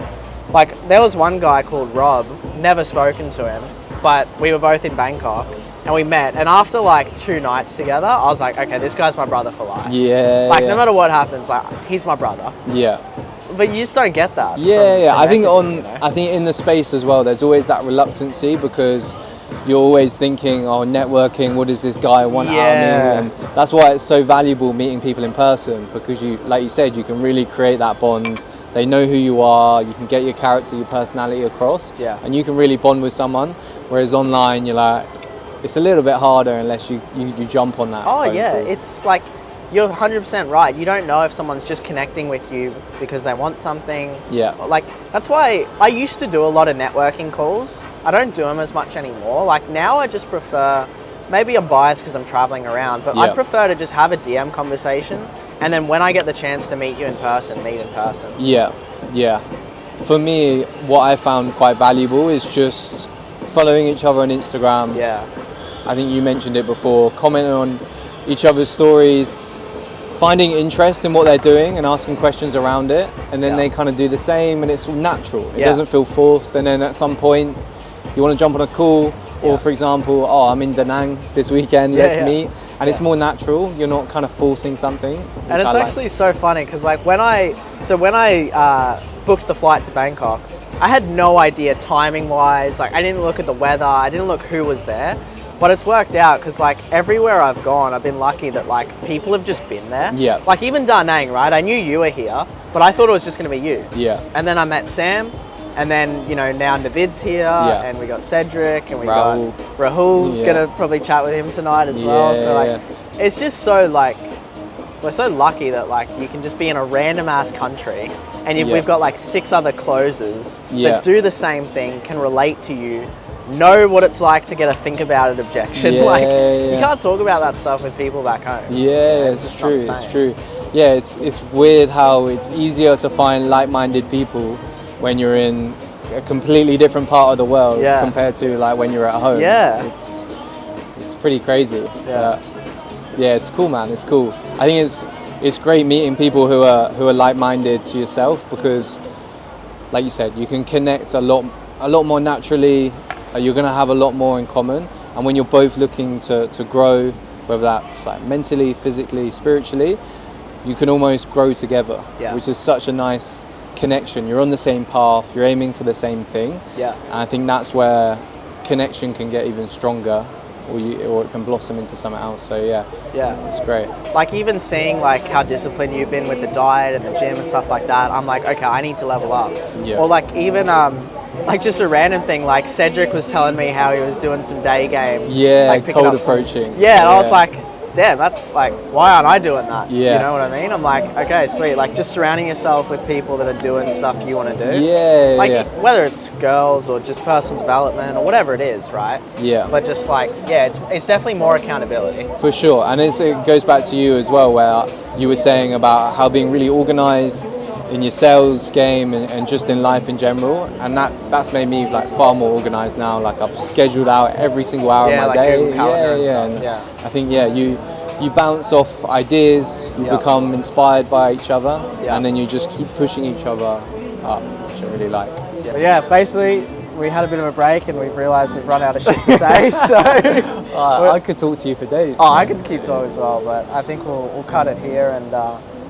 [SPEAKER 1] Like, there was one guy called Rob, never spoken to him, but we were both in Bangkok, and we met, and after like 2 nights together, I was like, okay, this guy's my brother for life.
[SPEAKER 2] Yeah.
[SPEAKER 1] Like, no matter what happens, like, he's my brother.
[SPEAKER 2] Yeah.
[SPEAKER 1] But you just don't get that.
[SPEAKER 2] Yeah. I think
[SPEAKER 1] messaging,
[SPEAKER 2] I think in the space as well, there's always that reluctancy because you're always thinking, oh, networking, what does this guy want out of me? And that's why it's so valuable meeting people in person, because you, like you said, you can really create that bond. They know who you are, you can get your character, your personality across, and you can really bond with someone. Whereas online, you're like, it's a little bit harder unless you jump on that.
[SPEAKER 1] Oh yeah,
[SPEAKER 2] call.
[SPEAKER 1] it's like, you're 100% right. You don't know if someone's just connecting with you because they want something.
[SPEAKER 2] Yeah.
[SPEAKER 1] Like, that's why I used to do a lot of networking calls. I don't do them as much anymore. Like, now I just prefer, maybe I'm biased because I'm traveling around, but I prefer to just have a DM conversation, and then when I get the chance to meet you in person, meet in person.
[SPEAKER 2] Yeah. For me, what I found quite valuable is just following each other on Instagram.
[SPEAKER 1] Yeah.
[SPEAKER 2] I think you mentioned it before, commenting on each other's stories, finding interest in what they're doing and asking questions around it, and then they kind of do the same, and it's natural. It doesn't feel forced, and then at some point you want to jump on a call, or for example, oh, I'm in Da Nang this weekend, let's meet, and it's more natural. You're not kind of forcing something.
[SPEAKER 1] And it's actually so funny because like when I booked the flight to Bangkok, I had no idea timing wise. Like, I didn't look at the weather, I didn't look who was there. But it's worked out because like everywhere I've gone, I've been lucky that like people have just been there.
[SPEAKER 2] Yeah.
[SPEAKER 1] Like even Da Nang, right? I knew you were here, but I thought it was just going to be you.
[SPEAKER 2] Yeah.
[SPEAKER 1] And then I met Sam, and then now Navid's here, and we got Cedric, and we got Rahul. Gonna probably chat with him tonight as well. So like, it's just so like, we're so lucky that like you can just be in a random ass country, and we've got like 6 other closers that do the same thing, can relate to you. Know what it's like to get a think about it objection. You can't talk about that stuff with people back home.
[SPEAKER 2] It's true. It's true. Yeah, it's weird how it's easier to find like-minded people when you're in a completely different part of the world compared to like when you're at home. It's pretty crazy. It's cool, man. It's cool. I think it's great meeting people who are like-minded to yourself, because like you said, you can connect a lot more naturally. You're going to have a lot more in common, and when you're both looking to grow, whether that's like mentally, physically, spiritually, you can almost grow together, which is such a nice connection. You're on the same path, you're aiming for the same thing, and I think that's where connection can get even stronger, or it can blossom into something else. So it's great.
[SPEAKER 1] Like even seeing like how disciplined you've been with the diet and the gym and stuff like that, I'm like, okay, I need to level up. Or like even like just a random thing, like Cedric was telling me how he was doing some day game.
[SPEAKER 2] Like cold approaching.
[SPEAKER 1] And I was like, damn, that's like, why aren't I doing that? You know what I mean? I'm like, okay, sweet. Like just surrounding yourself with people that are doing stuff you want to do. Whether it's girls or just personal development or whatever it is, right? But just like, it's definitely more accountability.
[SPEAKER 2] For sure. And it goes back to you as well, where you were saying about how being really organized in your sales game and just in life in general, and that's made me like far more organized now. Like I've scheduled out every single hour of my day. I think you bounce off ideas, you become inspired by each other, and then you just keep pushing each other up, which I really like.
[SPEAKER 1] Basically we had a bit of a break and we've realised we've run out of shit to say, so
[SPEAKER 2] I could talk to you for days.
[SPEAKER 1] I could keep talking as well, but I think we'll cut it here, and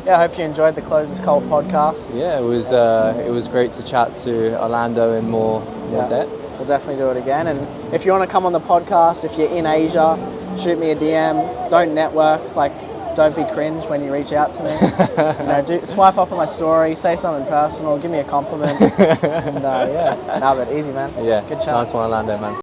[SPEAKER 1] I hope you enjoyed the Close is Cold podcast.
[SPEAKER 2] It was great to chat to Orlando in more depth.
[SPEAKER 1] We'll definitely do it again, and if you want to come on the podcast, if you're in Asia, shoot me a DM. Don't network, like don't be cringe when you reach out to me. Swipe up on my story, say something personal, give me a compliment, and but easy, man. Good chat.
[SPEAKER 2] Nice one, Orlando, man.